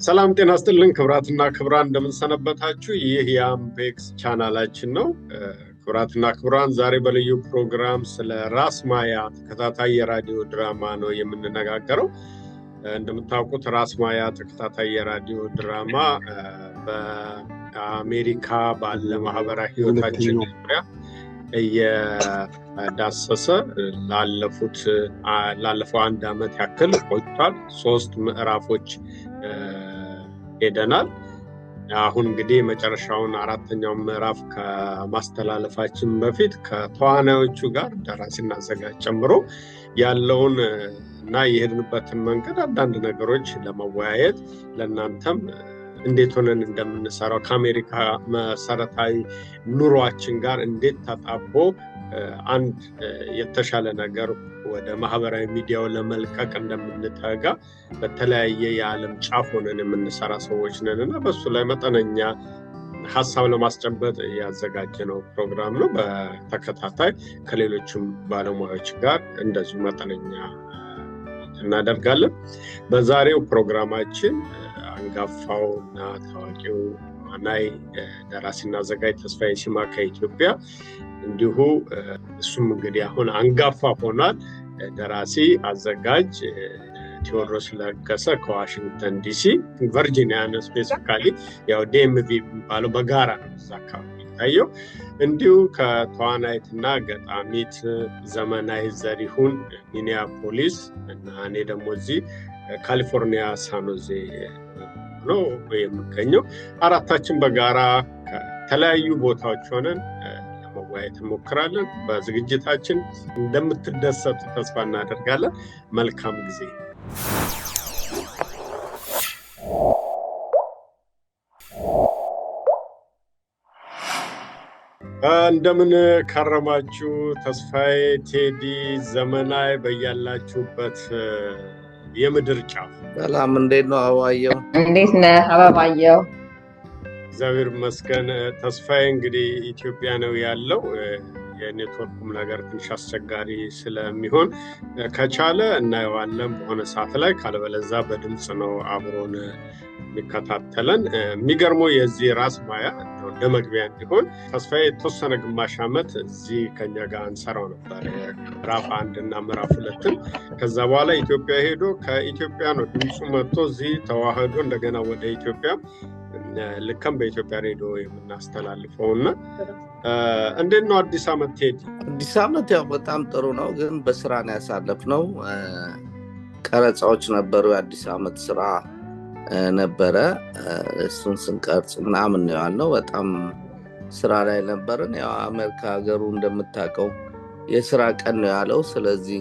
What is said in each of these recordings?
ሰላም ጤና ይስጥልን ክብራትና ክብራን እንደምን ሰነበታችሁ። ይህ የአምፔክስ ቻናላችን ነው። ክብራትና ክብራን ዛሬ በልዩ ፕሮግራም ስለ ራስ ማያ ተከታታይ የራዲዮ ድራማ ነው የምንነጋገረው። እንደምታውቁት ራስ ማያ ተከታታይ የራዲዮ ድራማ በአሜሪካ ባለ ማህበራዊ ህይወታችን ዙሪያ እየዳሰሰ ላለፈው 1 ዓመት ያክል ቆይቷል። 3 ምዕራፎች ሄደናል። አሁን እንግዲህ መጨረሻውን 4ኛው ምዕራፍ ከማስተላለፋችን በፊት ከተዋናዮቹ ጋር ደራሲና አዘጋጅ ጨምሮ ያለውን እና የሄድንበትን መንገድ አንዳንድ ነገሮች ለመወያየት ለእናንተም እንዴት ሆነን እንደምንሰራው ከአሜሪካ መሰረታዊ ኑሯችን ጋር እንዴት ተጣቦ አንድ የተሻለ ነገር ወደ ማህበራዊ ሚዲያው ለመልቀቅ እንደምንተጋ በተለያየ የዓለም ጫፍ ሆነን የምንሰራ ሰዎች ነንና በሱ ላይ መጠነኛ ሀሳብ ለማስጨበጥ ያዘጋጀነው ፕሮግራም ነው። በተከታታይ ከሌሎችም ባለሙያዎች ጋር እንደዚሁ መጠነኛ እናደርጋለን። በዛሬው ፕሮግራማችን አንጋፋው እና ታዋቂው ዋናይ ደራሲና አዘጋጅ ተስፋዬ ሲማ ከኢትዮጵያ እንዲሁ እሱም እንግዲህ አሁን አንጋፋ ሆኗል። ደራሲ አዘጋጅ ቴዎድሮስ ለገሰ ከዋሽንግተን ዲሲ ቨርጂኒያ ነው ስፔሲፊካሊ ያው ዲኤምቪ የሚባለው በጋራ ነው እዛ አካባቢ የሚታየው። እንዲሁ ከተዋናይትና ገጣሚት ዘመናዊ ዘሪሁን ሚኒያፖሊስ እና እኔ ደግሞ እዚህ ካሊፎርኒያ ሳኖዜ ነው የምገኘው። አራታችን በጋራ ከተለያዩ ቦታዎች ሆነን ለመወያየት እንሞክራለን። በዝግጅታችን እንደምትደሰቱ ተስፋ እናደርጋለን። መልካም ጊዜ። እንደምን ከረማችሁ? ተስፋዬ፣ ቴዲ፣ ዘመናዊ በያላችሁበት የምድር ጫፍ ሰላም። እንዴት ነው አበባየው? እንዴት ነህ አበባየው? እግዚአብሔር ይመስገን። ተስፋዬ እንግዲህ ኢትዮጵያ ነው ያለው። የኔትወርኩም ነገር ትንሽ አስቸጋሪ ስለሚሆን ከቻለ እናየዋለን በሆነ ሰዓት ላይ፣ ካለበለዛ በድምፅ ነው አብሮን የሚከታተለን። የሚገርመው የዚህ ራስ ማያ እንደ መግቢያ እንዲሆን ተስፋዬ የተወሰነ ግማሽ ዓመት እዚህ ከኛ ጋር እንሰራው ነበር ምዕራፍ 1 እና ምዕራፍ 2። ከዛ በኋላ ኢትዮጵያ ሄዶ ከኢትዮጵያ ነው ድምፁ መጥቶ እዚህ ተዋህዶ እንደገና ወደ ኢትዮጵያ ልከም በኢትዮጵያ ሬዲዮ የምናስተላልፈውና እንዴት ነው አዲስ ዓመት ቴዲ? አዲስ ዓመት ያው በጣም ጥሩ ነው፣ ግን በስራ ነው ያሳለፍነው። ቀረጻዎች ነበሩ፣ የአዲስ ዓመት ስራ ነበረ። እሱን ስንቀርጽ ምናምን ነው ያልነው። በጣም ስራ ላይ ነበርን። ያው አሜሪካ ሀገሩ እንደምታውቀው የስራ ቀን ነው ያለው። ስለዚህ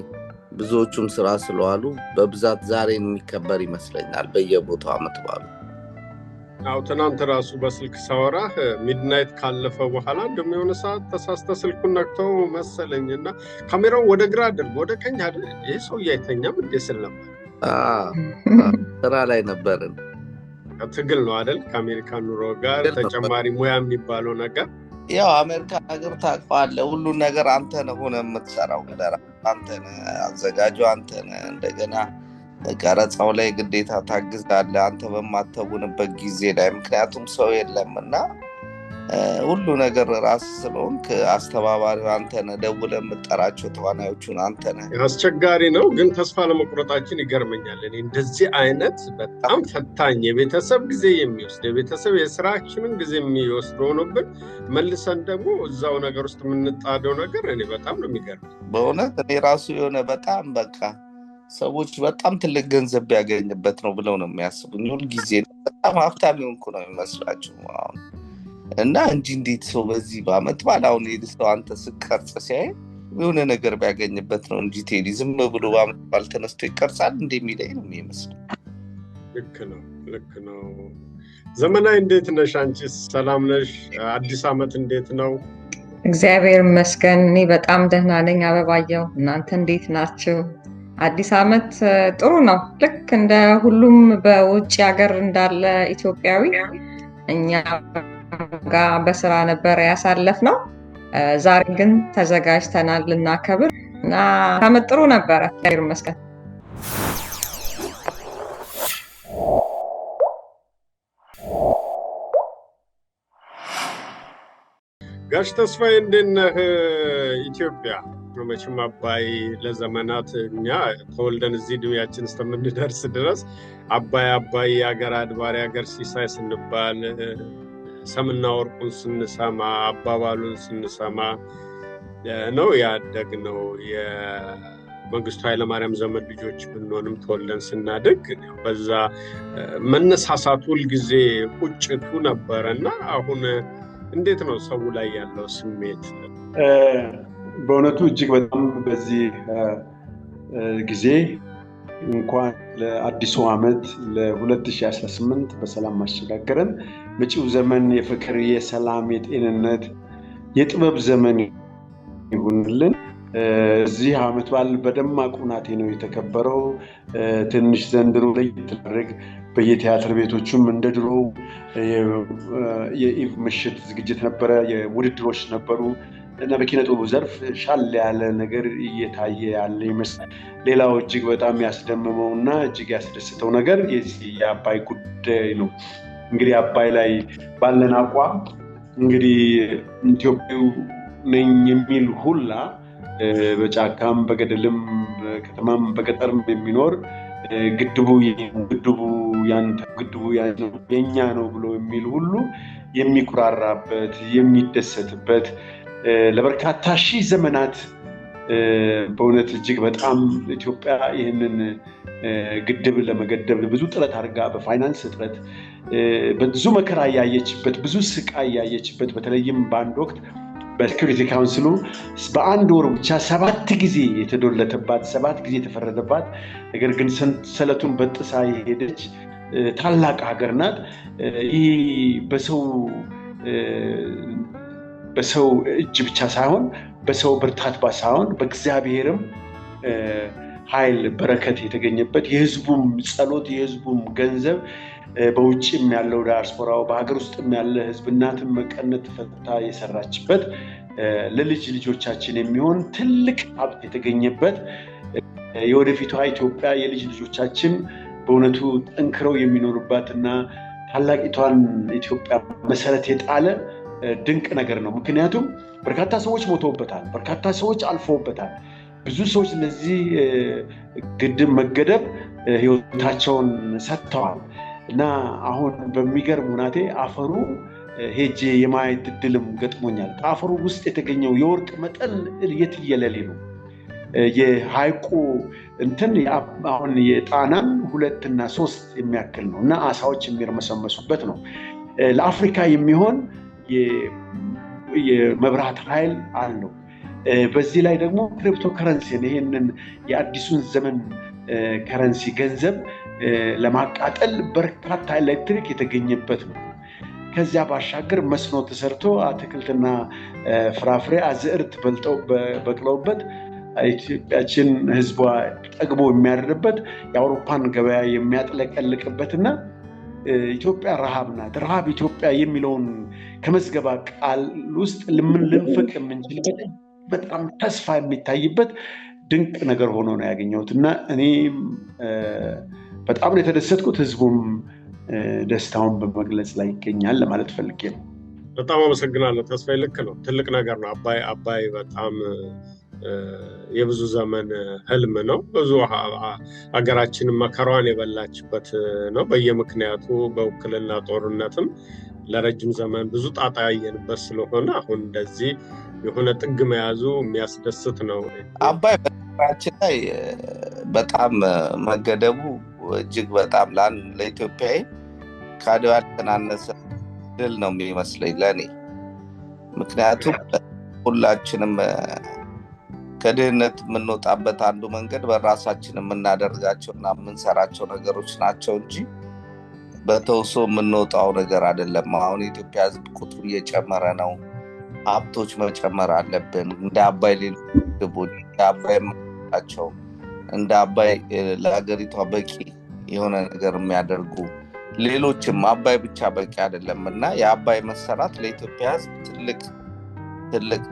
ብዙዎቹም ስራ ስለዋሉ በብዛት ዛሬ የሚከበር ይመስለኛል በየቦታው ዓመት በዓሉ። አው ትናንት ራሱ በስልክ ሳወራህ ሚድናይት ካለፈ በኋላ እንደሚሆነ ሰዓት ተሳስተ ስልኩን ነክተው መሰለኝና ካሜራው ወደ ግራ አድርጎ ወደ ቀኝ አይደል ይሄ ሰው አይተኛም እንዴ ስል ነበር። ስራ ላይ ነበርን። ትግል ነው አይደል? ከአሜሪካ ኑሮ ጋር ተጨማሪ ሙያ የሚባለው ነገር ያው አሜሪካ ሀገር ታውቀዋለህ፣ ሁሉ ነገር አንተ ነህ ሆነ የምትሰራው። አንተ ነህ አዘጋጁ፣ አንተ ነህ እንደገና ቀረጻው ላይ ግዴታ ታግዛለህ አንተ በማተውንበት ጊዜ ላይ፣ ምክንያቱም ሰው የለም እና ሁሉ ነገር ራስ ስለሆንክ አስተባባሪው አንተ ነህ። ደውለህ የምጠራቸው ተዋናዮቹን አንተ ነህ። አስቸጋሪ ነው፣ ግን ተስፋ ለመቁረጣችን ይገርመኛል። እኔ እንደዚህ አይነት በጣም ፈታኝ የቤተሰብ ጊዜ የሚወስድ የቤተሰብ የስራችንን ጊዜ የሚወስድ ሆኖብን መልሰን ደግሞ እዛው ነገር ውስጥ የምንጣደው ነገር እኔ በጣም ነው የሚገርመኝ በእውነት። እኔ ራሱ የሆነ በጣም በቃ ሰዎች በጣም ትልቅ ገንዘብ ቢያገኝበት ነው ብለው ነው የሚያስቡኝ። ሁል ጊዜ በጣም ሀብታም የሆንኩ ነው የሚመስላቸው አሁን እና እንዴት ሰው በዚህ በዓመት በዓል አሁን ሰው አንተ ስቀርጽ ሲያይ የሆነ ነገር ቢያገኝበት ነው እንጂ ቴዲ ዝም ብሎ በዓመት በዓል ተነስቶ ይቀርጻል እንደሚለኝ ነው የሚመስለው። ልክ ነው። ዘመናዊ እንዴት ነሽ? አንቺስ ሰላም ነሽ? አዲስ ዓመት እንዴት ነው? እግዚአብሔር ይመስገን እኔ በጣም ደህና ነኝ አበባየው። እናንተ እንዴት ናችሁ? አዲስ ዓመት ጥሩ ነው። ልክ እንደ ሁሉም በውጭ ሀገር እንዳለ ኢትዮጵያዊ እኛ ጋር በስራ ነበር ያሳለፍነው። ዛሬ ግን ተዘጋጅተናል ልናከብር እና ዓመት ጥሩ ነበረ። እግዚአብሔር ይመስገን። ጋሽ ተስፋዬ እንዴት ነህ? ኢትዮጵያ መቼም አባይ ለዘመናት እኛ ተወልደን እዚህ ዕድሜያችን እስከምንደርስ ድረስ አባይ አባይ የአገር አድባር የአገር ሲሳይ ስንባል ሰምና ወርቁን ስንሰማ አባባሉን ስንሰማ ነው ያደግነው። የመንግስቱ ኃይለማርያም ዘመን ልጆች ብንሆንም ተወልደን ስናድግ በዛ መነሳሳት ሁልጊዜ ቁጭቱ ነበረና አሁን እንዴት ነው ሰው ላይ ያለው ስሜት? በእውነቱ እጅግ በጣም በዚህ ጊዜ እንኳን ለአዲሱ ዓመት ለ2018 በሰላም ማሸጋገረን መጪው ዘመን የፍቅር፣ የሰላም፣ የጤንነት፣ የጥበብ ዘመን ይሁንልን። እዚህ ዓመት በዓል በደማቅ ሁናቴ ነው የተከበረው። ትንሽ ዘንድሮ ለየት ያደረገ በየቲያትር ቤቶቹም እንደ ድሮ የኢቭ ምሽት ዝግጅት ነበረ፣ የውድድሮች ነበሩ እና በኪነ ጥበቡ ዘርፍ ሻል ያለ ነገር እየታየ ያለ ይመስላል። ሌላው እጅግ በጣም ያስደመመውና እጅግ ያስደስተው ነገር የዚህ የአባይ ጉዳይ ነው። እንግዲህ አባይ ላይ ባለን አቋም እንግዲህ ኢትዮጵያዊ ነኝ የሚል ሁላ በጫካም በገደልም በከተማም በገጠርም የሚኖር ግድቡ የኛ ነው ብሎ የሚል ሁሉ የሚኩራራበት የሚደሰትበት ለበርካታ ሺህ ዘመናት በእውነት እጅግ በጣም ኢትዮጵያ ይህንን ግድብ ለመገደብ ብዙ ጥረት አድርጋ በፋይናንስ እጥረት ብዙ መከራ ያየችበት ብዙ ስቃይ ያየችበት በተለይም በአንድ ወቅት በሴኩሪቲ ካውንስሉ በአንድ ወር ብቻ 7 ጊዜ የተዶለተባት 7 ጊዜ የተፈረደባት ነገር ግን ሰንሰለቱን በጥሳ የሄደች ታላቅ ሀገር ናት። ይህ በሰው እጅ ብቻ ሳይሆን በሰው ብርታት ሳይሆን በእግዚአብሔርም ኃይል በረከት የተገኘበት የህዝቡም ጸሎት የህዝቡም ገንዘብ በውጭም ያለው ዲያስፖራው በሀገር ውስጥም ያለ ህዝብ እናትን መቀነት ፈታ የሰራችበት ለልጅ ልጆቻችን የሚሆን ትልቅ ሀብት የተገኘበት የወደፊቷ ኢትዮጵያ የልጅ ልጆቻችን በእውነቱ ጠንክረው የሚኖሩባትና ታላቂቷን ኢትዮጵያ መሰረት የጣለ ድንቅ ነገር ነው። ምክንያቱም በርካታ ሰዎች ሞተውበታል፣ በርካታ ሰዎች አልፈውበታል። ብዙ ሰዎች ለዚህ ግድብ መገደብ ህይወታቸውን ሰጥተዋል እና አሁን በሚገርም ሁናቴ አፈሩ ሄጄ የማየት እድልም ገጥሞኛል። ከአፈሩ ውስጥ የተገኘው የወርቅ መጠን የትየለሌ ነው። የሃይቁ እንትን አሁን የጣናን 2 እና 3 የሚያክል ነው እና አሳዎች የሚርመሰመሱበት ነው። ለአፍሪካ የሚሆን የመብራት ኃይል አለው። በዚህ ላይ ደግሞ ክሪፕቶ ከረንሲ ይሄንን የአዲሱን ዘመን ከረንሲ ገንዘብ ለማቃጠል በርካታ ኤሌክትሪክ የተገኘበት ነው። ከዚያ ባሻገር መስኖ ተሰርቶ አትክልትና ፍራፍሬ አዝዕርት በቅለውበት ኢትዮጵያችን ህዝቧ ጠግቦ የሚያድርበት የአውሮፓን ገበያ የሚያጥለቀልቅበትና ኢትዮጵያ ረሃብ ናት። ረሃብ ኢትዮጵያ የሚለውን ከመዝገባ ቃል ውስጥ ልንፍቅ የምንችልበት በጣም ተስፋ የሚታይበት ድንቅ ነገር ሆኖ ነው ያገኘሁት እና እኔም በጣም ነው የተደሰትኩት። ህዝቡም ደስታውን በመግለጽ ላይ ይገኛል ለማለት ፈልጌ ነው። በጣም አመሰግናለሁ ተስፋዬ። ልክ ነው፣ ትልቅ ነገር ነው። አባይ በጣም የብዙ ዘመን ህልም ነው። ብዙ ሀገራችንን መከራዋን የበላችበት ነው። በየምክንያቱ በውክልና ጦርነትም ለረጅም ዘመን ብዙ ጣጣ ያየንበት ስለሆነ አሁን እንደዚህ የሆነ ጥግ መያዙ የሚያስደስት ነው። አባይ በራችን ላይ በጣም መገደቡ እጅግ በጣም ለኢትዮጵያዊ ካዲዋ ተናነሰ ድል ነው የሚመስለኝ ለኔ። ምክንያቱም ሁላችንም ከድህነት የምንወጣበት አንዱ መንገድ በራሳችን የምናደርጋቸውና የምንሰራቸው ነገሮች ናቸው እንጂ በተውሶ የምንወጣው ነገር አይደለም። አሁን የኢትዮጵያ ህዝብ ቁጥሩ እየጨመረ ነው። ሀብቶች መጨመር አለብን። እንደ አባይ ሌሎች ግቦች እንደ አባይ ማቸው እንደ አባይ ለሀገሪቷ በቂ የሆነ ነገር የሚያደርጉ ሌሎችም አባይ ብቻ በቂ አይደለም እና የአባይ መሰራት ለኢትዮጵያ ህዝብ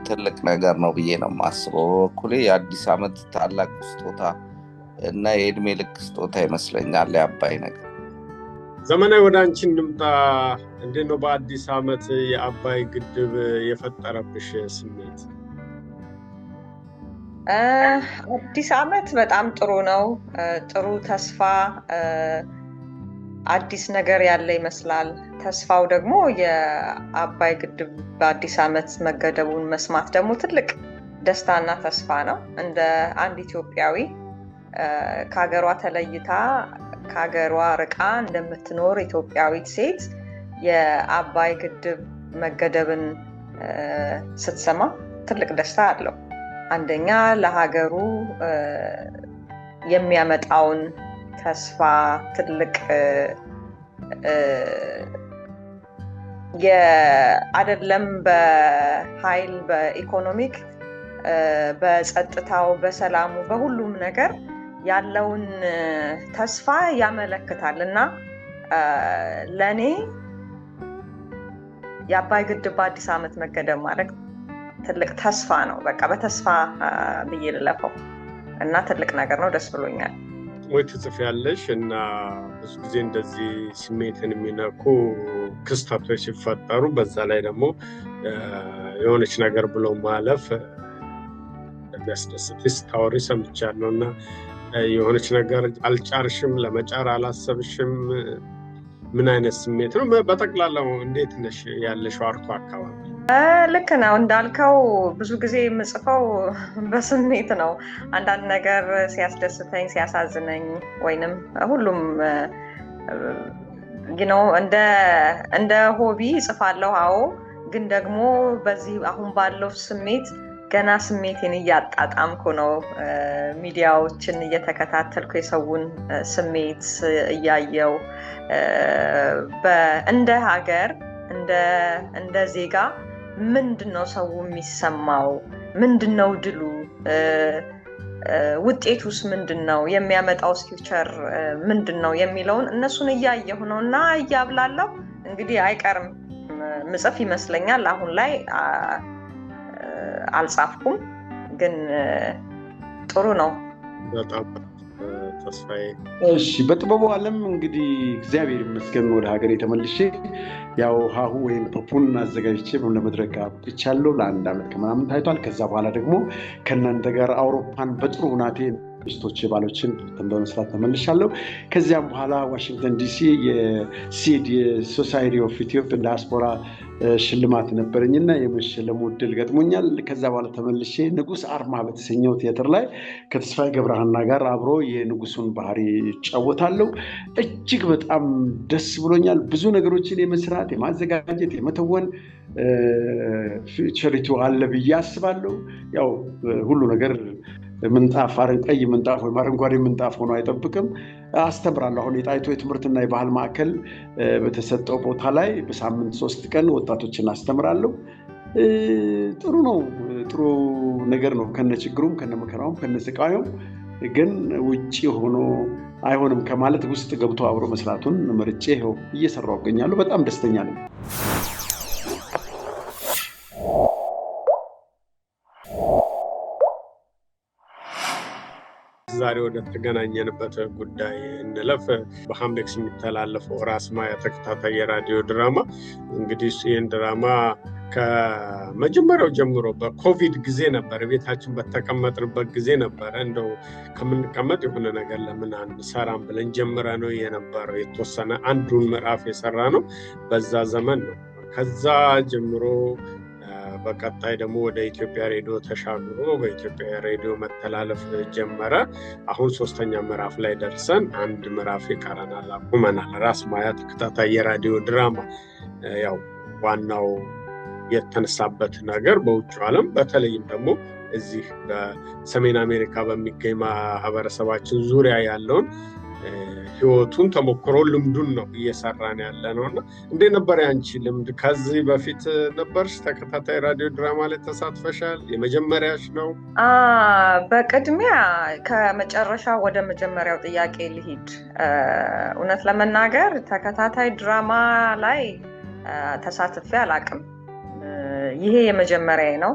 ትልቅ ነገር ነው ብዬ ነው የማስበው። በኩሌ የአዲስ ዓመት ታላቅ ስጦታ እና የእድሜ ልክ ስጦታ ይመስለኛል የአባይ ነገር። ዘመናዊ ወደ አንቺ እንምጣ። እንዴት ነው በአዲስ ዓመት የአባይ ግድብ የፈጠረብሽ ስሜት? አዲስ ዓመት በጣም ጥሩ ነው። ጥሩ ተስፋ፣ አዲስ ነገር ያለ ይመስላል። ተስፋው ደግሞ የአባይ ግድብ በአዲስ ዓመት መገደቡን መስማት ደግሞ ትልቅ ደስታና ተስፋ ነው። እንደ አንድ ኢትዮጵያዊ ከሀገሯ ተለይታ ከሀገሯ ርቃ እንደምትኖር ኢትዮጵያዊት ሴት የአባይ ግድብ መገደብን ስትሰማ ትልቅ ደስታ አለው። አንደኛ ለሀገሩ የሚያመጣውን ተስፋ ትልቅ አይደለም በኃይል በኢኮኖሚክ በጸጥታው በሰላሙ በሁሉም ነገር ያለውን ተስፋ ያመለክታል እና ለኔ የአባይ ግድብ በአዲስ ዓመት መገደብ ማለት ትልቅ ተስፋ ነው። በቃ በተስፋ ብዬ ልለፈው እና ትልቅ ነገር ነው። ደስ ብሎኛል። ወይ ትጽፊያለሽ እና ብዙ ጊዜ እንደዚህ ስሜትን የሚነኩ ክስተቶች ሲፈጠሩ በዛ ላይ ደግሞ የሆነች ነገር ብሎ ማለፍ የሚያስደስትሽ ስታወሪ ሰምቻለሁ እና የሆነች ነገር አልጫርሽም፣ ለመጫር አላሰብሽም። ምን አይነት ስሜት ነው? በጠቅላላው እንዴት ነሽ ያለሽው አርቶ አካባቢ? ልክ ነው እንዳልከው፣ ብዙ ጊዜ የምጽፈው በስሜት ነው። አንዳንድ ነገር ሲያስደስተኝ ሲያሳዝነኝ ወይንም ሁሉም እንደ ሆቢ እጽፋለሁ። አዎ፣ ግን ደግሞ በዚህ አሁን ባለው ስሜት ገና ስሜቴን እያጣጣምኩ ነው። ሚዲያዎችን እየተከታተልኩ የሰውን ስሜት እያየው እንደ ሀገር እንደ ዜጋ ምንድነው ሰው የሚሰማው? ምንድነው ድሉ? ውጤቱስ ምንድነው? የሚያመጣው ፊውቸር ምንድነው የሚለውን እነሱን እያየሁ ነው እና እያብላለሁ። እንግዲህ አይቀርም ምጽፍ ይመስለኛል። አሁን ላይ አልጻፍኩም፣ ግን ጥሩ ነው። በጣም ተስፋዬ። እሺ፣ በጥበቡ ዓለም እንግዲህ እግዚአብሔር ይመስገን ወደ ሀገሬ ተመልሼ ያው ሀሁ ወይም ፖፑን አዘጋጅቼ ለመድረክ አብቅቻለሁ። ለ1 ዓመት ከምናምን ታይቷል። ከዛ በኋላ ደግሞ ከእናንተ ጋር አውሮፓን በጥሩ ሁናቴ ሚስቶች ባሎችን በመስራት ተመልሻለሁ። ከዚያም በኋላ ዋሽንግተን ዲሲ የሲድ የሶሳይቲ ኦፍ ኢትዮጵያን ዲያስፖራ ሽልማት ነበረኝና የመሸለሙ ዕድል ገጥሞኛል። ከዛ በኋላ ተመልሼ ንጉስ አርማ በተሰኘው ቲያትር ላይ ከተስፋዬ ገብረሃና ጋር አብሮ የንጉሱን ባህሪ ይጫወታለሁ። እጅግ በጣም ደስ ብሎኛል። ብዙ ነገሮችን የመስራት የማዘጋጀት የመተወን ቸሪቱ አለ ብዬ አስባለሁ። ያው ሁሉ ነገር ምንጣፍ ቀይ ምንጣፍ ወይም አረንጓዴ ምንጣፍ ሆኖ አይጠብቅም። አስተምራለሁ። አሁን የጣይቱ የትምህርትና የባህል ማዕከል በተሰጠው ቦታ ላይ በሳምንት 3 ቀን ወጣቶችን አስተምራለሁ። ጥሩ ነው። ጥሩ ነገር ነው። ከነችግሩም ከነመከራውም ከነስቃዩም ግን ውጪ ሆኖ አይሆንም ከማለት ውስጥ ገብቶ አብሮ መስራቱን መርጬ ይኸው እየሰራሁ እገኛለሁ። በጣም ደስተኛ ነኝ። ዛሬ ወደ ተገናኘንበት ጉዳይ እንለፍ። በሃምቤክስ የሚተላለፈው ራስ ማያ ተከታታይ የራዲዮ ድራማ እንግዲህ ይህን ድራማ ከመጀመሪያው ጀምሮ በኮቪድ ጊዜ ነበር፣ ቤታችን በተቀመጥንበት ጊዜ ነበረ። እንደው ከምንቀመጥ የሆነ ነገር ለምን አንሰራም ብለን ጀምረ ነው የነበረው። የተወሰነ አንዱን ምዕራፍ የሰራ ነው በዛ ዘመን ነው። ከዛ ጀምሮ በቀጣይ ደግሞ ወደ ኢትዮጵያ ሬዲዮ ተሻግሮ በኢትዮጵያ ሬዲዮ መተላለፍ ጀመረ። አሁን 3ኛ ምዕራፍ ላይ ደርሰን አንድ ምዕራፍ ይቀረናል፣ አቁመናል። ራስ ማያ ተከታታይ የራዲዮ ድራማ ያው ዋናው የተነሳበት ነገር በውጭ ዓለም በተለይም ደግሞ እዚህ በሰሜን አሜሪካ በሚገኝ ማህበረሰባችን ዙሪያ ያለውን ህይወቱን ተሞክሮ ልምዱን ነው እየሰራን ያለ ነውና እንዴት ነበር ያንቺ ልምድ? ከዚህ በፊት ነበርሽ ተከታታይ ራዲዮ ድራማ ላይ ተሳትፈሻል? የመጀመሪያሽ ነው? በቅድሚያ ከመጨረሻ ወደ መጀመሪያው ጥያቄ ልሂድ። እውነት ለመናገር ተከታታይ ድራማ ላይ ተሳትፌ አላቅም። ይሄ የመጀመሪያ ነው።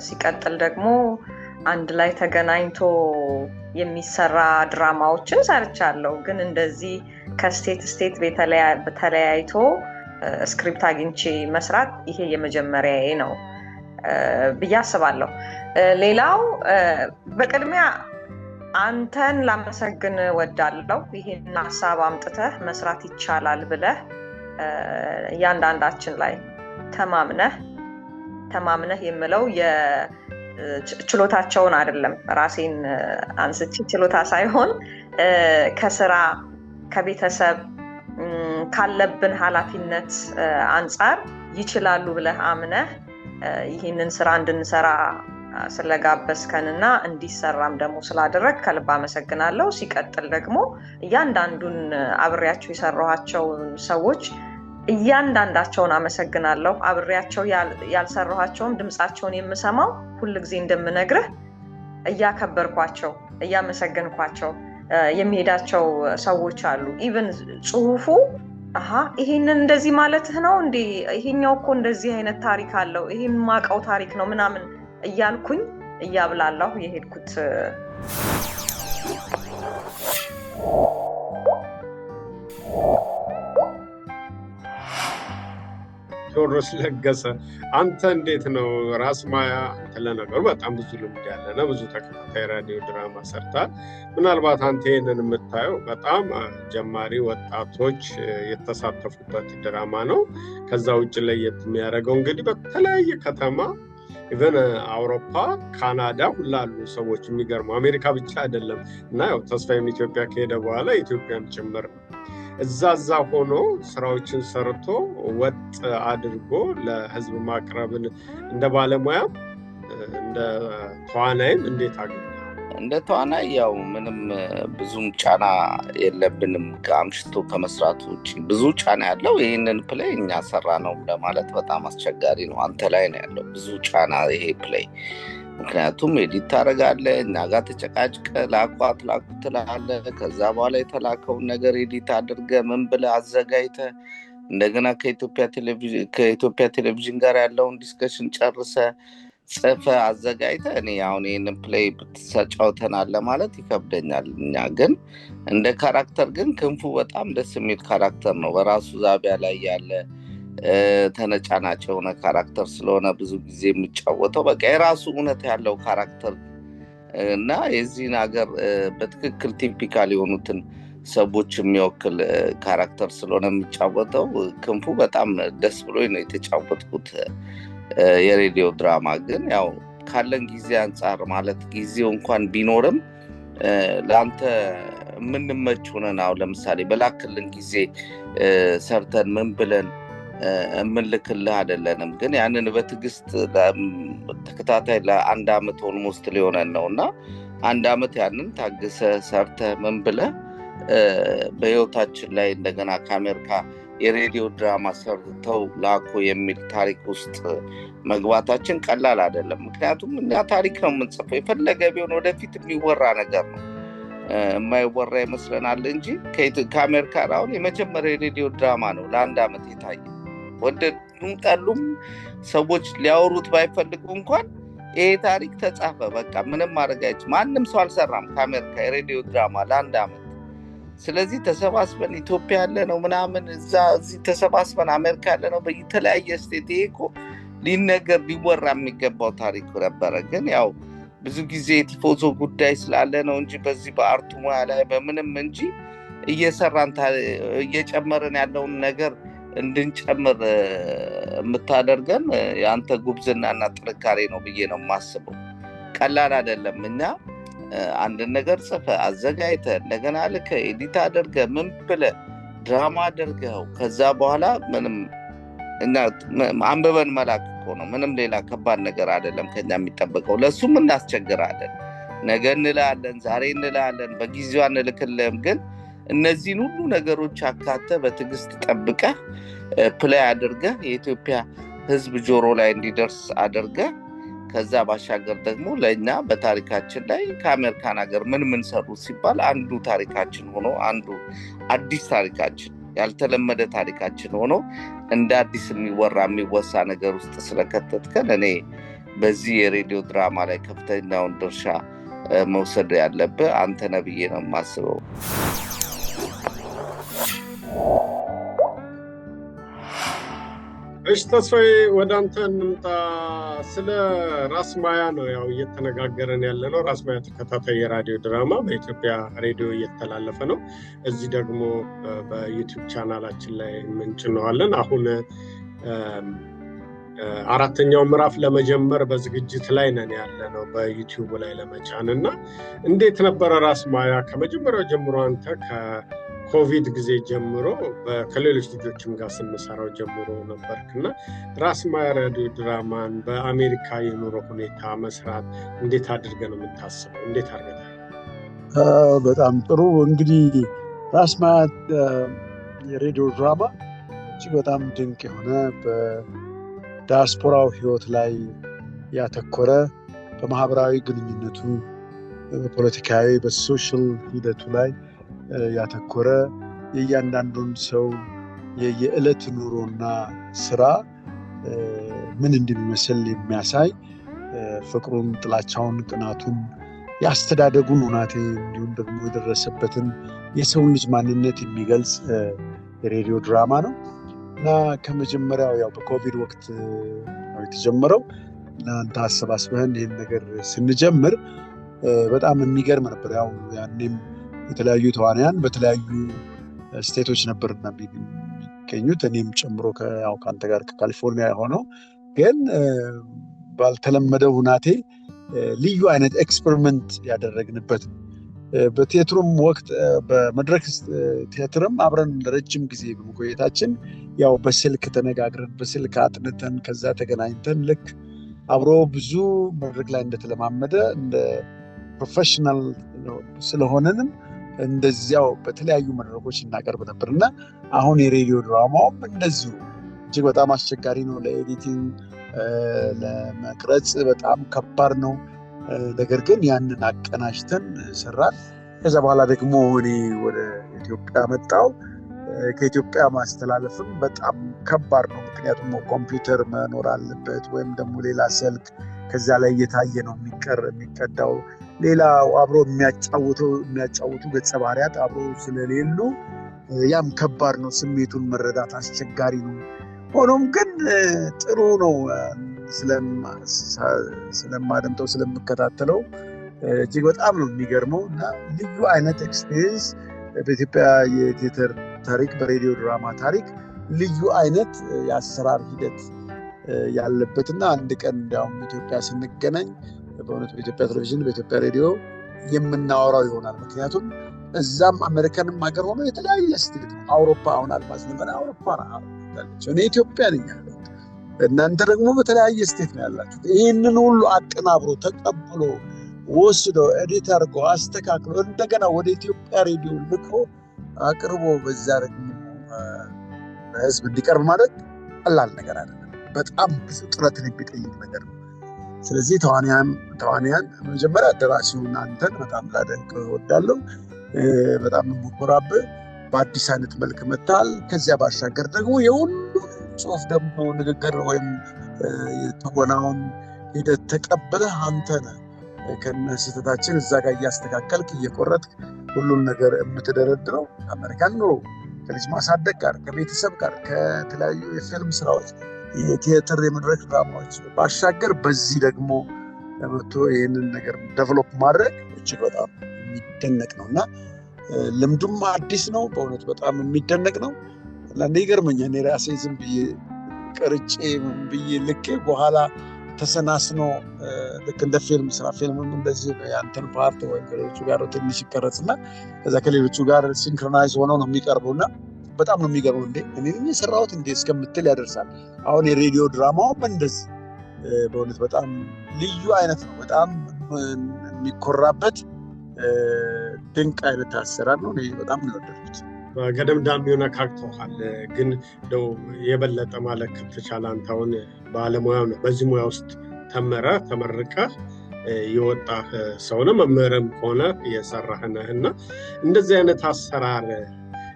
ሲቀጥል ደግሞ አንድ ላይ ተገናኝቶ የሚሰራ ድራማዎችን ሰርቻለሁ፣ ግን እንደዚህ ከስቴት በተለያይቶ ስክሪፕት አግኝቼ መስራት ይሄ የመጀመሪያዬ ነው ብዬ አስባለሁ። ሌላው በቅድሚያ አንተን ላመሰግን ወዳለው ይሄን ሀሳብ አምጥተህ መስራት ይቻላል ብለህ እያንዳንዳችን ላይ ተማምነህ የምለው ችሎታቸውን አይደለም ራሴን አንስቼ ችሎታ ሳይሆን ከስራ ከቤተሰብ ካለብን ኃላፊነት አንፃር ይችላሉ ብለህ አምነህ ይህንን ስራ እንድንሰራ ስለጋበዝከንና እንዲሰራም ደግሞ ስላደረግ ከልብ አመሰግናለሁ። ሲቀጥል ደግሞ እያንዳንዱን አብሬያቸው የሰራኋቸው ሰዎች እያንዳንዳቸውን አመሰግናለሁ። አብሬያቸው ያልሰራኋቸውን ድምጻቸውን የምሰማው ሁልጊዜ እንደምነግርህ እያከበርኳቸው እያመሰገንኳቸው የሚሄዳቸው ሰዎች አሉ። ኢቭን ጽሁፉ ይሄንን እንደዚህ ማለትህ ነው እንዴ? ይሄኛው እኮ እንደዚህ አይነት ታሪክ አለው፣ ይሄን ማቀው ታሪክ ነው ምናምን እያልኩኝ እያብላለሁ የሄድኩት ቴዎድሮስ ለገሰ አንተ እንዴት ነው? ራስ ማያ ለነገሩ በጣም ብዙ ልምድ ያለና ብዙ ተከታታይ ራዲዮ ድራማ ሰርታል። ምናልባት አንተ ይሄንን የምታየው በጣም ጀማሪ ወጣቶች የተሳተፉበት ድራማ ነው። ከዛ ውጭ ለየት የሚያደርገው እንግዲህ በተለያየ ከተማ ኢቨን አውሮፓ፣ ካናዳ ሁላሉ ሰዎች የሚገርመው አሜሪካ ብቻ አይደለም እና ያው ተስፋዬም ኢትዮጵያ ከሄደ በኋላ ኢትዮጵያም ጭምር ነው እዛ ሆኖ ስራዎችን ሰርቶ ወጥ አድርጎ ለህዝብ ማቅረብን እንደ ባለሙያም እንደ ተዋናይም እንዴት አገኘ? እንደ ተዋናይ ያው ምንም ብዙም ጫና የለብንም ከአምሽቶ ከመስራቱ ውጪ። ብዙ ጫና ያለው ይሄንን ፕሌይ እኛ ሰራ ነው ለማለት በጣም አስቸጋሪ ነው። አንተ ላይ ነው ያለው ብዙ ጫና ይሄ ፕሌይ። ምክንያቱም ኤዲት ታደርጋለህ፣ እኛ ጋር ተጨቃጭቀ ላኩ ትላለህ። ከዛ በኋላ የተላከውን ነገር ኤዲት አድርገህ ምን ብለህ አዘጋጅተህ እንደገና ከኢትዮጵያ ቴሌቪዥን ጋር ያለውን ዲስከሽን ጨርሰህ ጽፈህ አዘጋጅተህ እኔ አሁን ይህንን ፕሌይ ብትሰጫውተናል ለማለት ይከብደኛል። እኛ ግን እንደ ካራክተር ግን ክንፉ በጣም ደስ የሚል ካራክተር ነው። በራሱ ዛቢያ ላይ ያለ ተነጫናጭ የሆነ ካራክተር ስለሆነ ብዙ ጊዜ የሚጫወተው በቃ የራሱ እውነት ያለው ካራክተር እና የዚህን ሀገር በትክክል ቲፒካል የሆኑትን ሰዎች የሚወክል ካራክተር ስለሆነ የሚጫወተው ክንፉ በጣም ደስ ብሎኝ ነው የተጫወትኩት። የሬዲዮ ድራማ ግን ያው ካለን ጊዜ አንጻር ማለት ጊዜው እንኳን ቢኖርም ለአንተ የምንመች ሆነን አሁን ለምሳሌ በላክልን ጊዜ ሰርተን ምን ብለን የምንልክልህ አይደለንም። ግን ያንን በትዕግስት ተከታታይ ለአንድ አመት ኦልሞስት ሊሆነን ነው እና አንድ አመት ያንን ታግሰ ሰርተ ምን ብለህ በህይወታችን ላይ እንደገና ከአሜሪካ የሬዲዮ ድራማ ሰርተው ላኩ የሚል ታሪክ ውስጥ መግባታችን ቀላል አይደለም። ምክንያቱም እኛ ታሪክ ነው የምንጽፈው። የፈለገ ቢሆን ወደፊት የሚወራ ነገር ነው፣ የማይወራ ይመስለናል እንጂ ከአሜሪካ አሁን የመጀመሪያ የሬዲዮ ድራማ ነው ለአንድ አመት የታየ። ወደዱም ጠሉም ሰዎች ሊያወሩት ባይፈልጉ እንኳን ይሄ ታሪክ ተጻፈ። በቃ ምንም ማድረግ አይቻልም። ማንም ሰው አልሰራም ከአሜሪካ የሬዲዮ ድራማ ለአንድ አመት። ስለዚህ ተሰባስበን ኢትዮጵያ ያለ ነው ምናምን እዚህ ተሰባስበን አሜሪካ ያለ ነው በየተለያየ ስቴት ይሄ እኮ ሊነገር ሊወራ የሚገባው ታሪክ ነበረ። ግን ያው ብዙ ጊዜ የቲፎዞ ጉዳይ ስላለ ነው እንጂ በዚህ በአርቱ ሙያ ላይ በምንም እንጂ እየሰራን እየጨመርን ያለውን ነገር እንድንጨምር የምታደርገን የአንተ ጉብዝናና ጥንካሬ ነው ብዬ ነው የማስበው። ቀላል አይደለም። እኛ አንድ ነገር ጽፈህ አዘጋጅተህ እንደገና ልከህ ኤዲት አድርገህ ምን ብለህ ድራማ አድርገው ከዛ በኋላ ምንም እና አንበበን መላክ እኮ ነው። ምንም ሌላ ከባድ ነገር አይደለም ከኛ የሚጠበቀው። ለሱም እናስቸግራለን። ነገ እንላለን፣ ዛሬ እንላለን፣ በጊዜው አንልክልህም። ግን እነዚህን ሁሉ ነገሮች አካተህ በትዕግስት ጠብቀህ ፕሌይ አድርገህ የኢትዮጵያ ሕዝብ ጆሮ ላይ እንዲደርስ አድርገህ ከዛ ባሻገር ደግሞ ለእኛ በታሪካችን ላይ ከአሜሪካን ሀገር ምን ሰሩ ሲባል አንዱ ታሪካችን ሆኖ አንዱ አዲስ ታሪካችን ያልተለመደ ታሪካችን ሆኖ እንደ አዲስ የሚወራ የሚወሳ ነገር ውስጥ ስለከተትከን እኔ በዚህ የሬዲዮ ድራማ ላይ ከፍተኛውን ድርሻ መውሰድ ያለብህ አንተ ነህ ብዬ ነው የማስበው። እሺ ተስፋዬ ወደ አንተ እንምጣ። ስለ ራስ ማያ ነው ያው እየተነጋገረን ያለ ነው። ራስ ማያ ተከታታይ የራዲዮ ድራማ በኢትዮጵያ ሬዲዮ እየተላለፈ ነው። እዚህ ደግሞ በዩቲዩብ ቻናላችን ላይ እንጭነዋለን። አሁን አራተኛው ምዕራፍ ለመጀመር በዝግጅት ላይ ነን ያለ ነው በዩቲዩብ ላይ ለመጫንና እንዴት ነበር ራስ ማያ ከመጀመሪያው ጀምሮ አንተ ከኮቪድ ጊዜ ጀምሮ ከሌሎች ልጆችም ጋር ስንሰራው ጀምሮ ነበርክና ራስ ማያ ራዲዮ ድራማን በአሜሪካ የኑሮ ሁኔታ መስራት እንዴት አድርገህ ነው የምታስበው? እንዴት አድርገህ? በጣም ጥሩ። እንግዲህ ራስ ማያ የሬዲዮ ድራማ እጅግ በጣም ድንቅ የሆነ ዲያስፖራው ህይወት ላይ ያተኮረ በማህበራዊ ግንኙነቱ በፖለቲካዊ በሶሻል ሂደቱ ላይ ያተኮረ የእያንዳንዱን ሰው የዕለት ኑሮና ስራ ምን እንደሚመስል የሚያሳይ ፍቅሩን፣ ጥላቻውን፣ ቅናቱን፣ ያስተዳደጉን ሁናቴ እንዲሁም ደግሞ የደረሰበትን የሰው ልጅ ማንነት የሚገልጽ የሬዲዮ ድራማ ነው። እና ከመጀመሪያው ያው በኮቪድ ወቅት ነው የተጀመረው እና አንተ አሰባስበን ይህን ነገር ስንጀምር በጣም የሚገርም ነበር። ያው ያኔም የተለያዩ ተዋናያን በተለያዩ ስቴቶች ነበርና የሚገኙት እኔም ጨምሮ ያው ከአንተ ጋር ከካሊፎርኒያ ሆነው ግን ባልተለመደ ሁናቴ ልዩ አይነት ኤክስፐሪመንት ያደረግንበት ነው። በቲያትሩም ወቅት በመድረክ ቲያትርም አብረን ለረጅም ጊዜ በመቆየታችን ያው በስልክ ተነጋግረን በስልክ አጥንተን ከዛ ተገናኝተን ልክ አብሮ ብዙ መድረክ ላይ እንደተለማመደ እንደ ፕሮፌሽናል ስለሆነንም እንደዚያው በተለያዩ መድረኮች እናቀርብ ነበርና አሁን የሬዲዮ ድራማውም እንደዚሁ እጅግ በጣም አስቸጋሪ ነው። ለኤዲቲንግ ለመቅረጽ በጣም ከባድ ነው። ነገር ግን ያንን አቀናጅተን ሰራን። ከዛ በኋላ ደግሞ እኔ ወደ ኢትዮጵያ መጣሁ። ከኢትዮጵያ ማስተላለፍም በጣም ከባድ ነው። ምክንያቱም ኮምፒውተር መኖር አለበት ወይም ደግሞ ሌላ ስልክ ከዛ ላይ እየታየ ነው የሚቀዳው። ሌላ አብሮ የሚያጫውቱ ገጸ ባህሪያት አብሮ ስለሌሉ ያም ከባድ ነው። ስሜቱን መረዳት አስቸጋሪ ነው። ሆኖም ግን ጥሩ ነው። ስለማደምጠው ስለምከታተለው እጅግ በጣም ነው የሚገርመው እና ልዩ አይነት ኤክስፒሪየንስ በኢትዮጵያ የቲያትር ታሪክ በሬዲዮ ድራማ ታሪክ ልዩ አይነት የአሰራር ሂደት ያለበትና አንድ ቀን እንዲያውም ኢትዮጵያ ስንገናኝ በእውነት በኢትዮጵያ ቴሌቪዥን በኢትዮጵያ ሬዲዮ የምናወራው ይሆናል። ምክንያቱም እዛም አሜሪካንም ሀገር ሆኖ የተለያየ ስቴት ነው። አውሮፓ አሁን አልማዝ ነበር አውሮፓ ናቸው። እኔ ኢትዮጵያ ነኝ ያለሁት፣ እናንተ ደግሞ በተለያየ ስቴት ነው ያላችሁት። ይህንን ሁሉ አቀናብሮ ተቀብሎ ወስዶ ኤዲት አድርጎ አስተካክሎ እንደገና ወደ ኢትዮጵያ ሬዲዮ ልኮ አቅርቦ በዛ ደግሞ ለህዝብ እንዲቀርብ ማድረግ ቀላል ነገር አይደለም። በጣም ብዙ ጥረትን የሚጠይቅ ነገር ነው። ስለዚህ ተዋንያን መጀመሪያ ደራሲውን አንተን በጣም ላደንቅ እወዳለሁ። በጣም የምኮራብህ በአዲስ አይነት መልክ መጥተሃል። ከዚያ ባሻገር ደግሞ የሁሉ ጽሁፍ ደግሞ ንግግር ወይም የተወናውን ሂደት ተቀበለህ አንተ ነህ ከነስህተታችን እዛ ጋር እያስተካከልክ እየቆረጥክ ሁሉን ነገር የምትደረድረው አሜሪካን ኑሮ ከልጅ ማሳደግ ጋር ከቤተሰብ ጋር ከተለያዩ የፊልም ስራዎች የቲያትር የመድረክ ድራማዎች ባሻገር በዚህ ደግሞ ለመቶ ይህንን ነገር ዴቨሎፕ ማድረግ እጅግ በጣም የሚደነቅ ነው እና ልምዱም አዲስ ነው። በእውነት በጣም የሚደነቅ ነው። ለእንደ ይገርመኛል። እኔ ራሴ ዝም ብዬ ቀርጬ ብዬ ልኬ በኋላ ተሰናስኖ ልክ እንደ ፊልም ስራ ፊልምም እንደዚህ ያንተን ፓርት ወይም ከሌሎቹ ጋር ትንሽ ይቀረጽና ከዛ ከሌሎቹ ጋር ሲንክሮናይዝ ሆነው ነው የሚቀርቡና በጣም ነው የሚገርመው። እንዴ እኔ የሰራሁት እንዴ እስከምትል ያደርሳል። አሁን የሬዲዮ ድራማው እንደዚህ በእውነት በጣም ልዩ አይነት ነው። በጣም የሚኮራበት ድንቅ አይነት አሰራር ነው። እኔ በጣም ነው የወደድኩት። በገደምዳሚው ነካክተዋል። ግን እንደው የበለጠ ማለት ከተቻለ አንተ አሁን ባለሙያው ነው በዚህ ሙያ ውስጥ ተመርቀህ የወጣህ ሰው ነው። መምህርም ሆነ የሰራህ ነህና እንደዚህ አይነት አሰራር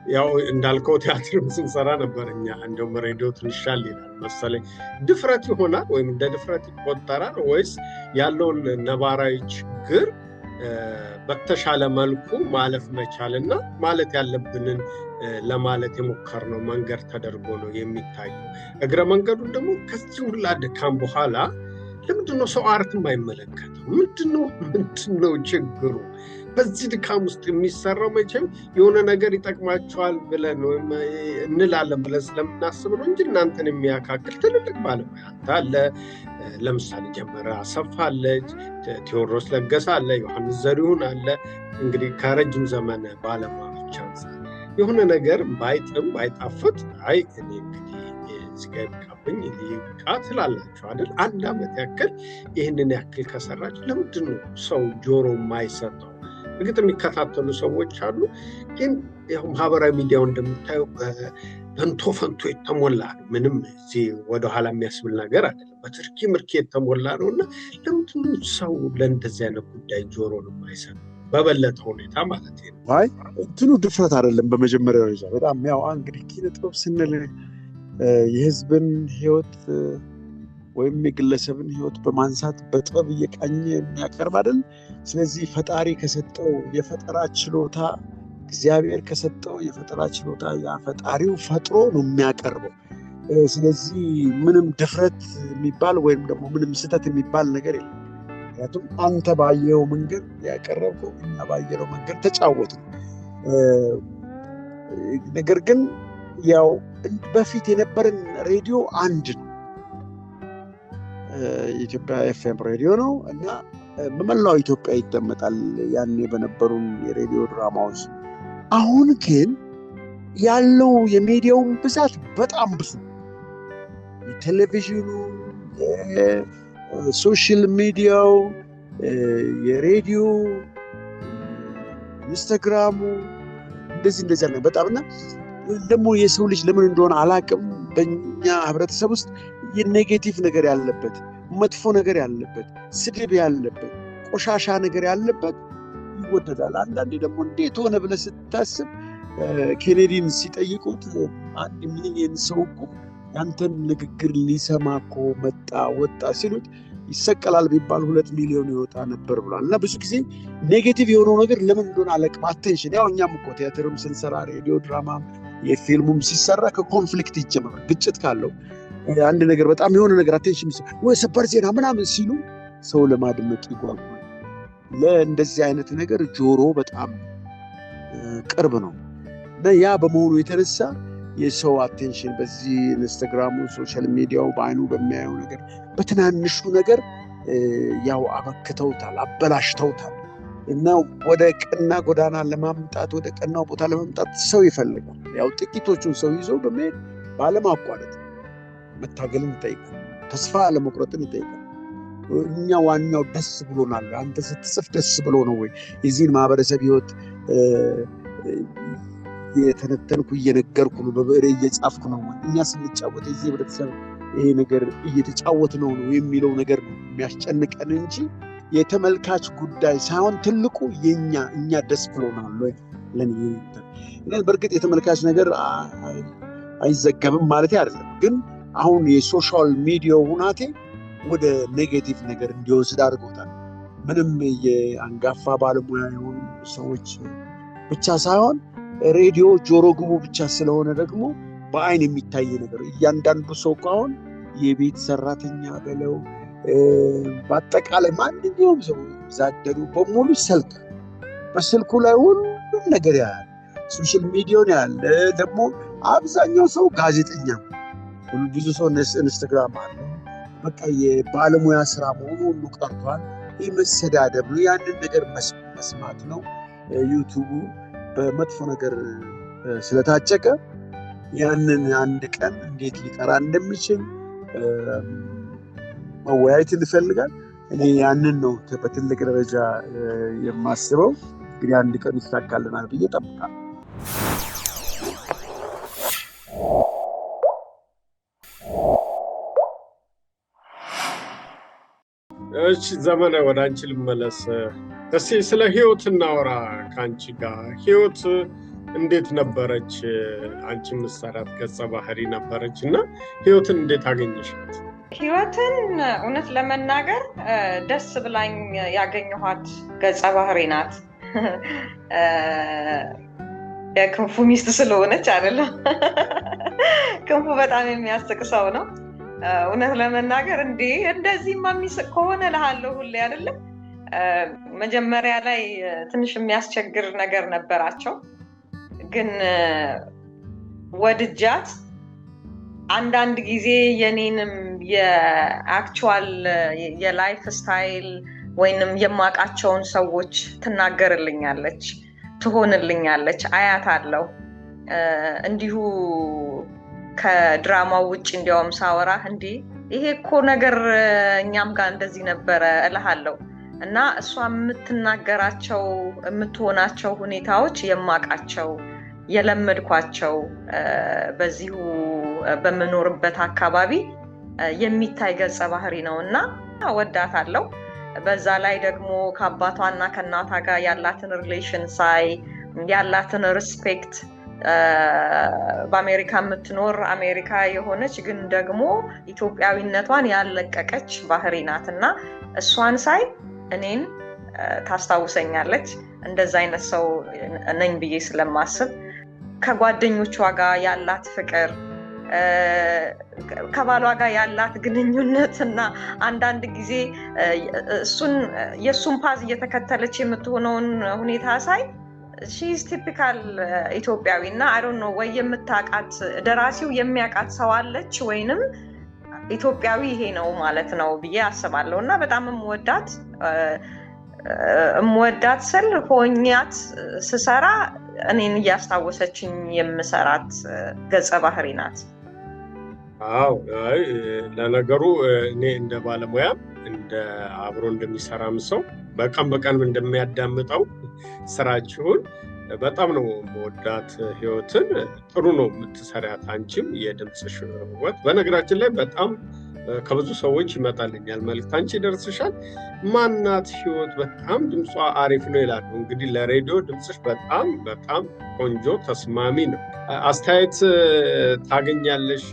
ያው እንዳልከው ቲያትርም ስንሰራ ነበር እኛ። እንደውም ሬዲዮ ትንሽ ሻል ይላል መሰለኝ። ድፍረት ይሆናል ወይም እንደ ድፍረት ይቆጠራል ወይስ ያለውን ነባራዊ ችግር በተሻለ መልኩ ማለፍ መቻልና ማለት ያለብንን ለማለት የሞከርነው መንገድ ተደርጎ ነው የሚታየው። እግረ መንገዱን ደግሞ ከዚህ ሁላ ድካም በኋላ ለምንድነው ሰው አርት የማይመለከተው? ምንድነው ችግሩ? በዚህ ድካም ውስጥ የሚሰራው መቼም የሆነ ነገር ይጠቅማቸዋል ብለን እንላለን ብለን ስለምናስብ ነው እንጂ እናንተን የሚያካክል ትልልቅ ባለሙያ አለ። ለምሳሌ ጀመረ አሰፋ አለች፣ ቴዎድሮስ ለገሰ አለ፣ ዮሐንስ ዘሪሁን አለ። እንግዲህ ከረጅም ዘመን ባለሙያዎች አንፃር የሆነ ነገር ባይጥም ባይጣፍጥ አይ እኔ እንግዲህ እስከብቃብኝ ይብቃ ትላላችሁ አይደል? አንድ ዓመት ያክል ይህንን ያክል ከሰራችሁ ለምንድን ነው ሰው ጆሮ የማይሰጠው? እርግጥ የሚከታተሉ ሰዎች አሉ፣ ግን ያው ማህበራዊ ሚዲያው እንደምታየው ፈንቶ የተሞላ ነው። ምንም እዚህ ወደኋላ የሚያስብል ነገር አይደለም። በትርኪ ምርኪ የተሞላ ነው እና ለምንድን ነው ሰው ለእንደዚህ አይነት ጉዳይ ጆሮ የማይሰጠው? በበለጠ ሁኔታ ማለት ነው። አይ እንትኑ ድፍረት አይደለም። በመጀመሪያ ደረጃ በጣም ያው እንግዲህ ኪነ ጥበብ ስንል የህዝብን ህይወት ወይም የግለሰብን ህይወት በማንሳት በጥበብ እየቃኘ የሚያቀርብ አይደል? ስለዚህ ፈጣሪ ከሰጠው የፈጠራ ችሎታ እግዚአብሔር ከሰጠው የፈጠራ ችሎታ ያ ፈጣሪው ፈጥሮ ነው የሚያቀርበው። ስለዚህ ምንም ድፍረት የሚባል ወይም ደግሞ ምንም ስህተት የሚባል ነገር የለም። ምክንያቱም አንተ ባየው መንገድ ያቀረብከው እኛ ባየነው መንገድ ተጫወትን። ነገር ግን ያው በፊት የነበረን ሬዲዮ አንድ ነው። የኢትዮጵያ ኤፍኤም ሬዲዮ ነው እና በመላው ኢትዮጵያ ይደመጣል ያኔ በነበሩን የሬዲዮ ድራማዎች። አሁን ግን ያለው የሚዲያውን ብዛት በጣም ብዙ፣ የቴሌቪዥኑ፣ የሶሻል ሚዲያው፣ የሬዲዮ፣ ኢንስታግራሙ እንደዚህ አለ በጣም እና ደግሞ የሰው ልጅ ለምን እንደሆነ አላቅም በእኛ ህብረተሰብ ውስጥ የኔጌቲቭ ነገር ያለበት፣ መጥፎ ነገር ያለበት፣ ስድብ ያለበት፣ ቆሻሻ ነገር ያለበት ይወደዳል። አንዳንዴ ደግሞ እንዴት ሆነ ብለህ ስታስብ ኬኔዲን ሲጠይቁት 1 ሚሊዮን ሰው እኮ ያንተን ንግግር ሊሰማ እኮ ወጣ ሲሉት ይሰቀላል ቢባል 2 ሚሊዮን ይወጣ ነበር ብሏል። እና ብዙ ጊዜ ኔጌቲቭ የሆነው ነገር ለምን እንደሆነ አለቅም። አቴንሽን ያው እኛም እኮ ቲያትርም ስንሰራ ሬዲዮ ድራማም የፊልሙም ሲሰራ ከኮንፍሊክት ይጀምራል። ግጭት ካለው አንድ ነገር በጣም የሆነ ነገር አቴንሽን ወይ ሰበር ዜና ምናምን ሲሉ ሰው ለማድመጥ ይጓጓል። ለእንደዚህ አይነት ነገር ጆሮ በጣም ቅርብ ነው እና ያ በመሆኑ የተነሳ የሰው አቴንሽን በዚህ ኢንስታግራሙ ሶሻል ሚዲያው በአይኑ በሚያየው ነገር በትናንሹ ነገር ያው አበክተውታል፣ አበላሽተውታል እና ወደ ቀና ጎዳና ለማምጣት ወደ ቀናው ቦታ ለማምጣት ሰው ይፈልጋል። ያው ጥቂቶቹን ሰው ይዞ በመሄድ ባለማቋረጥ መታገልን ይጠይቃል፣ ተስፋ አለመቁረጥን ይጠይቃል። እኛ ዋናው ደስ ብሎናል። አንተ ስትጽፍ ደስ ብሎ ነው ወይ የዚህን ማህበረሰብ ህይወት የተነተንኩ እየነገርኩ ነው፣ በብዕሬ እየጻፍኩ ነው፣ እኛ ስንጫወት የዚህ ህብረተሰብ ይሄ ነገር እየተጫወት ነው የሚለው ነገር ነው የሚያስጨንቀን እንጂ የተመልካች ጉዳይ ሳይሆን ትልቁ እኛ ደስ ብሎናል ወይ ለኔ። በእርግጥ የተመልካች ነገር አይዘገብም ማለት አይደለም፣ ግን አሁን የሶሻል ሚዲያው ሁናቴ ወደ ኔጌቲቭ ነገር እንዲወስድ አድርጎታል። ምንም የአንጋፋ ባለሙያ የሆኑ ሰዎች ብቻ ሳይሆን ሬዲዮ ጆሮ ግቡ ብቻ ስለሆነ ደግሞ በአይን የሚታይ ነገር እያንዳንዱ ሰው አሁን የቤት ሰራተኛ በለው በአጠቃላይ ማንኛውም ሰው ዛደሩ በሙሉ በስልኩ ላይ ሁሉም ነገር ያያል፣ ሶሻል ሚዲያውን ያያል። ደግሞ አብዛኛው ሰው ጋዜጠኛ፣ ብዙ ሰው ኢንስታግራም አለ። በቃ የባለሙያ ስራ መሆኑ ሁሉ ቀርቷል። ይህ መሰዳደብ ነው፣ ያንን ነገር መስማት ነው። ዩቱቡ በመጥፎ ነገር ስለታጨቀ ያንን አንድ ቀን እንዴት ሊጠራ እንደሚችል መወያየት እንፈልጋል። እኔ ያንን ነው በትልቅ ደረጃ የማስበው። እንግዲህ አንድ ቀን ይሳካልናል ብዬ እጠብቃለሁ። እሺ ዘመነ፣ ወደ አንቺ ልመለስ። እስኪ ስለ ህይወት እናወራ ከአንቺ ጋር። ህይወት እንዴት ነበረች? አንቺ የምትሰራት ገጸ ባህሪ ነበረች እና ህይወትን እንዴት አገኘሻት? ህይወትን እውነት ለመናገር ደስ ብላኝ ያገኘኋት ገጸ ባህሪ ናት። የክንፉ ሚስት ስለሆነች አይደለም። ክንፉ በጣም የሚያስቅ ሰው ነው። እውነት ለመናገር እንደዚህማ የሚስቅ ከሆነ እልሃለሁ ሁሌ አይደለም። መጀመሪያ ላይ ትንሽ የሚያስቸግር ነገር ነበራቸው፣ ግን ወድጃት አንዳንድ ጊዜ የኔንም የአክቹዋል የላይፍ ስታይል ወይንም የማውቃቸውን ሰዎች ትናገርልኛለች፣ ትሆንልኛለች፣ አያታለሁ። እንዲሁ ከድራማው ውጭ እንዲያውም ሳወራ ይሄ እኮ ነገር እኛም ጋር እንደዚህ ነበረ እልሃለሁ። እና እሷ የምትናገራቸው የምትሆናቸው ሁኔታዎች የማውቃቸው የለመድኳቸው በዚሁ በመኖርበት አካባቢ የሚታይ ገጸ ባህሪ ነውና ወዳታለሁ። በዛ ላይ ደግሞ ከአባቷና ከእናቷ ጋር ያላትን ሪሌሽን ሳይ ያላትን ሪስፔክት በአሜሪካ የምትኖር አሜሪካ የሆነች ግን ደግሞ ኢትዮጵያዊነቷን ያለቀቀች ባህሪ ናትና እሷን ሳይ እኔን ታስታውሰኛለች። እንደዛ አይነት ሰው ነኝ ብዬ ስለማስብ ከጓደኞቿ ጋር ያላት ፍቅር ከባሏ ጋር ያላት ግንኙነትና አንዳንድ ጊዜ የሱን ፓዝ እየተከተለች የምትሆነውን ሁኔታ ሳይ she's typical ኢትዮጵያዊ እና I don't know ወይ የምታቃት ደራሲው የሚያቃት ሰው አለች ወይንም ኢትዮጵያዊ ይሄ ነው ማለት ነው ብዬ አስባለሁ። እና በጣም እምወዳት ስል ሆኛት ስሰራ እኔን እያስታወሰችኝ የምሰራት ገጸ ባህሪ ናት። አዎ ለነገሩ እኔ እንደ ባለሙያ እንደ አብሮ እንደሚሰራም ሰው በቀን እንደሚያዳምጠው ስራችሁን በጣም ነው መወዳት። ህይወትን ጥሩ ነው የምትሰሪያት አንቺም የድምጽሽ ህይወት። በነገራችን ላይ በጣም ከብዙ ሰዎች ይመጣልኛል መልእክት አንቺ ደርስሻል ማናት ህይወት በጣም ድምጿ አሪፍ ነው ይላሉ። እንግዲህ ለሬዲዮ ድምጽሽ በጣም ቆንጆ ተስማሚ ነው። አስተያየት ታገኛለሽ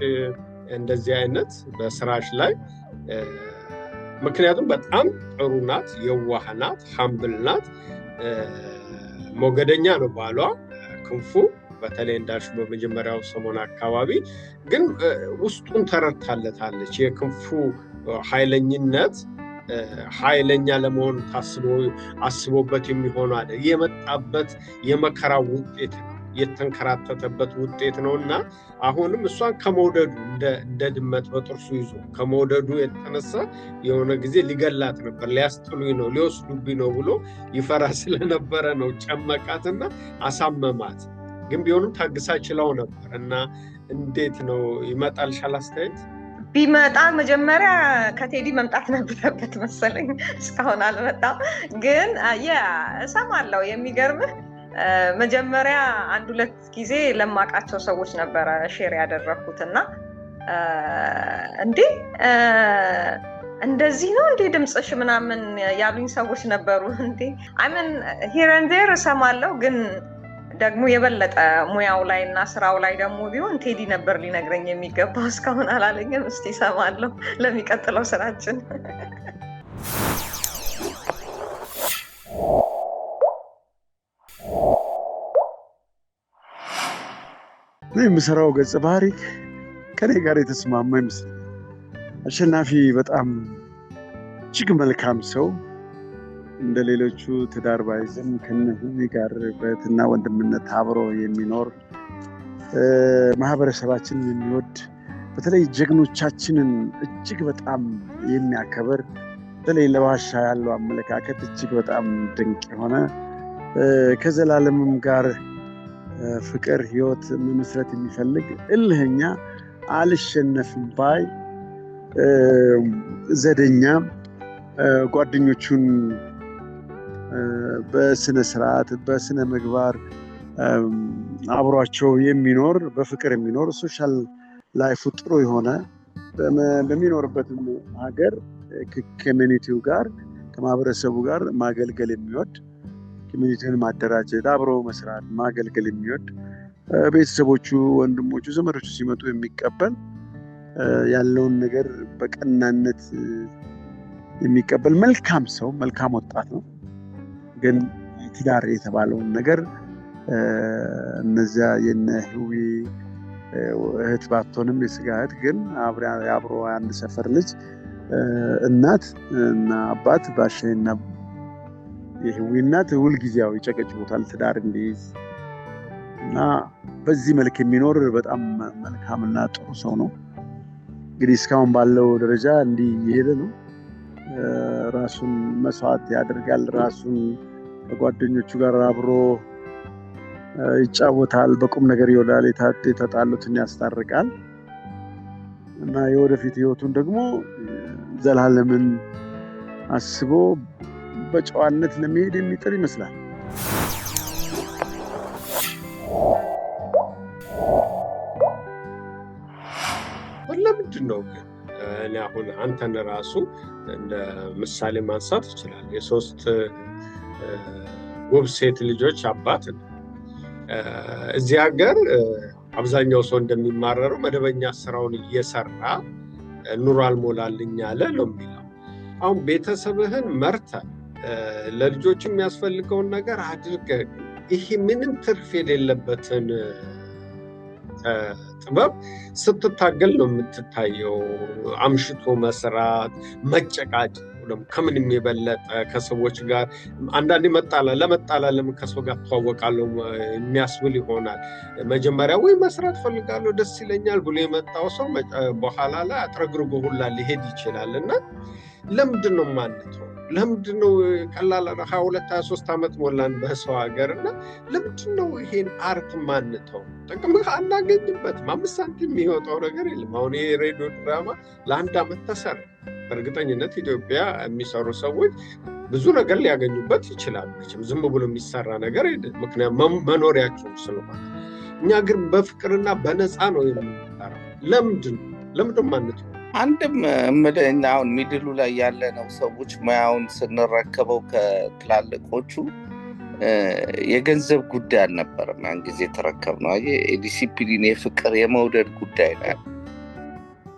እንደዚህ አይነት በስራሽ ላይ? ምክንያቱም በጣም ጥሩ ናት፣ የዋህ ናት፣ ሀምብል ናት። ሞገደኛ ነው ባሏ ክንፉ። በተለይ እንዳልሽ በመጀመሪያው ሰሞን አካባቢ ግን ውስጡን ተረድታለታለች። የክንፉ ኃይለኝነት ኃይለኛ ለመሆን አስቦበት የሚሆነው አይደል፣ የመጣበት የመከራው ውጤት ነው፣ የተንከራተተበት ውጤት ነውና አሁንም እሷን ከመውደዱ እንደ ድመት በጥርሱ ይዞ ከመውደዱ የተነሳ የሆነ ጊዜ ሊገላት ነበር፣ ሊያስጥሉኝ ነው ሊወስዱብኝ ነው ብሎ ይፈራ ስለነበረ ነው ጨመቃትና አሳመማት። ግን ቢሆንም ታግሳ ችለው ነበር። እና እንዴት ነው ይመጣልሻል አስተያየት? ቢመጣ መጀመሪያ ከቴዲ መምጣት ነበረበት መሰለኝ፣ እስካሁን አልመጣም። ግን እሰማለሁ። የሚገርምህ መጀመሪያ 1-2 ጊዜ ለማቃቸው ሰዎች ነበረ ሼር ያደረኩትና እንደዚህ ነው ድምጽሽ ምናምን ያሉኝ ሰዎች ነበሩ። አምን ሂር ኤንድ ዜር እሰማለሁ። ግን ደግሞ የበለጠ ሙያው ላይ እና ስራው ላይ ደግሞ ቢሆን ቴዲ ነበር ሊነግረኝ የሚገባው። እስካሁን አላለኝም። እስቲ እሰማለሁ ለሚቀጥለው ስራችን። የምሰራው ገጸ ባህሪ ከኔ ጋር የተስማማ ይመስላል። አሸናፊ በጣም እጅግ መልካም ሰው፣ እንደ ሌሎቹ ትዳር ባይዝም ከነዚህ ጋር በእህትና ወንድምነት አብሮ የሚኖር ማህበረሰባችንን የሚወድ በተለይ ጀግኖቻችንን እጅግ በጣም የሚያከብር በተለይ ለባሻ ያለው አመለካከት እጅግ በጣም ድንቅ የሆነ ከዘላለምም ጋር ፍቅር ህይወት መመስረት የሚፈልግ እልህኛ አልሸነፍም ባይ ዘደኛ ጓደኞቹን በስነ ስርዓት በስነ ምግባር አብሯቸው የሚኖር በፍቅር የሚኖር ሶሻል ላይፉ ጥሩ የሆነ በሚኖርበት ሀገር ከኮሚኒቲው ጋር ከማህበረሰቡ ጋር ማገልገል የሚወድ ኮሚኒቲውን ማደራጀት አብሮ መስራት ማገልገል የሚወድ ቤተሰቦቹ ወንድሞቹ ዘመዶቹ ሲመጡ የሚቀበል ያለውን ነገር በቀናነት የሚቀበል መልካም ሰው መልካም ወጣት ነው። ግን ትዳር የተባለውን ነገር እነዚያ የነ ህዊ እህት ባትሆንም የስጋ እህት ግን አብሮ አንድ ሰፈር ልጅ እናት እና አባት ባሻይና የህዊ እናት ሁልጊዜው ይጨቀጭቁታል ትዳር እንዲይዝ እና በዚህ መልክ የሚኖር በጣም መልካምና ጥሩ ሰው ነው። እንግዲህ እስካሁን ባለው ደረጃ እንዲህ እየሄደ ነው። ራሱን መስዋዕት ያደርጋል። ራሱን ከጓደኞቹ ጋር አብሮ ይጫወታል። በቁም ነገር ይወላል። የተጣሉትን ያስታርቃል እና የወደፊት ህይወቱን ደግሞ ዘላለምን አስቦ በጨዋነት ለመሄድ የሚጥር ይመስላል። ለምንድን ነው ግን እኔ አሁን አንተን ራሱ እንደ ምሳሌ ማንሳት ይችላል። የሶስት ውብ ሴት ልጆች አባት ነው። እዚህ ሀገር አብዛኛው ሰው እንደሚማረረው መደበኛ ስራውን እየሰራ ኑሮ አልሞላልኝ አለ ነው የሚለው። አሁን ቤተሰብህን መርተህ ለልጆች የሚያስፈልገውን ነገር አድርገህ ይሄ ምንም ትርፍ የሌለበትን ጥበብ ስትታገል ነው የምትታየው። አምሽቶ መስራት፣ መጨቃጨቅ ደግሞ ከምንም የበለጠ ከሰዎች ጋር አንዳንዴ ለመጣላለም ከሰው ጋር ተዋወቃለሁ የሚያስብል ይሆናል። መጀመሪያ ወይ መስራት ፈልጋለሁ ደስ ይለኛል ብሎ የመጣው ሰው በኋላ ላይ አጥረግርጎ ሁላ ሊሄድ ይችላል እና ለምንድን ነው ማንተው? ለምንድን ነው ቀላል 22-23 ዓመት ሞላን በሰው ሀገር እና ለምንድን ነው ይሄን አርት ማንተው? ጥቅም አናገኝበትም። 5 ሳንቲም የሚወጣው ነገር የለም። አሁን ይሄ ሬዲዮ ድራማ ለ1 ዓመት ተሰራ። በእርግጠኝነት ኢትዮጵያ የሚሰሩ ሰዎች ብዙ ነገር ሊያገኙበት ይችላሉ። ዝም ብሎ የሚሰራ ነገር አይደለም፣ ምክንያቱም መኖሪያቸው ስለሆነ። እኛ ግን በፍቅርና በነፃ ነው የምንሰራው። ለምንድን ማንተው? አንድም እምልህ አሁን ሚድሉ ላይ ያለነው ሰዎች ሙያውን ስንረከበው ከትላልቆቹ የገንዘብ ጉዳይ አልነበረም። ያን ጊዜ ተረከብነው የዲሲፕሊን የፍቅር የመውደድ ጉዳይ ነው።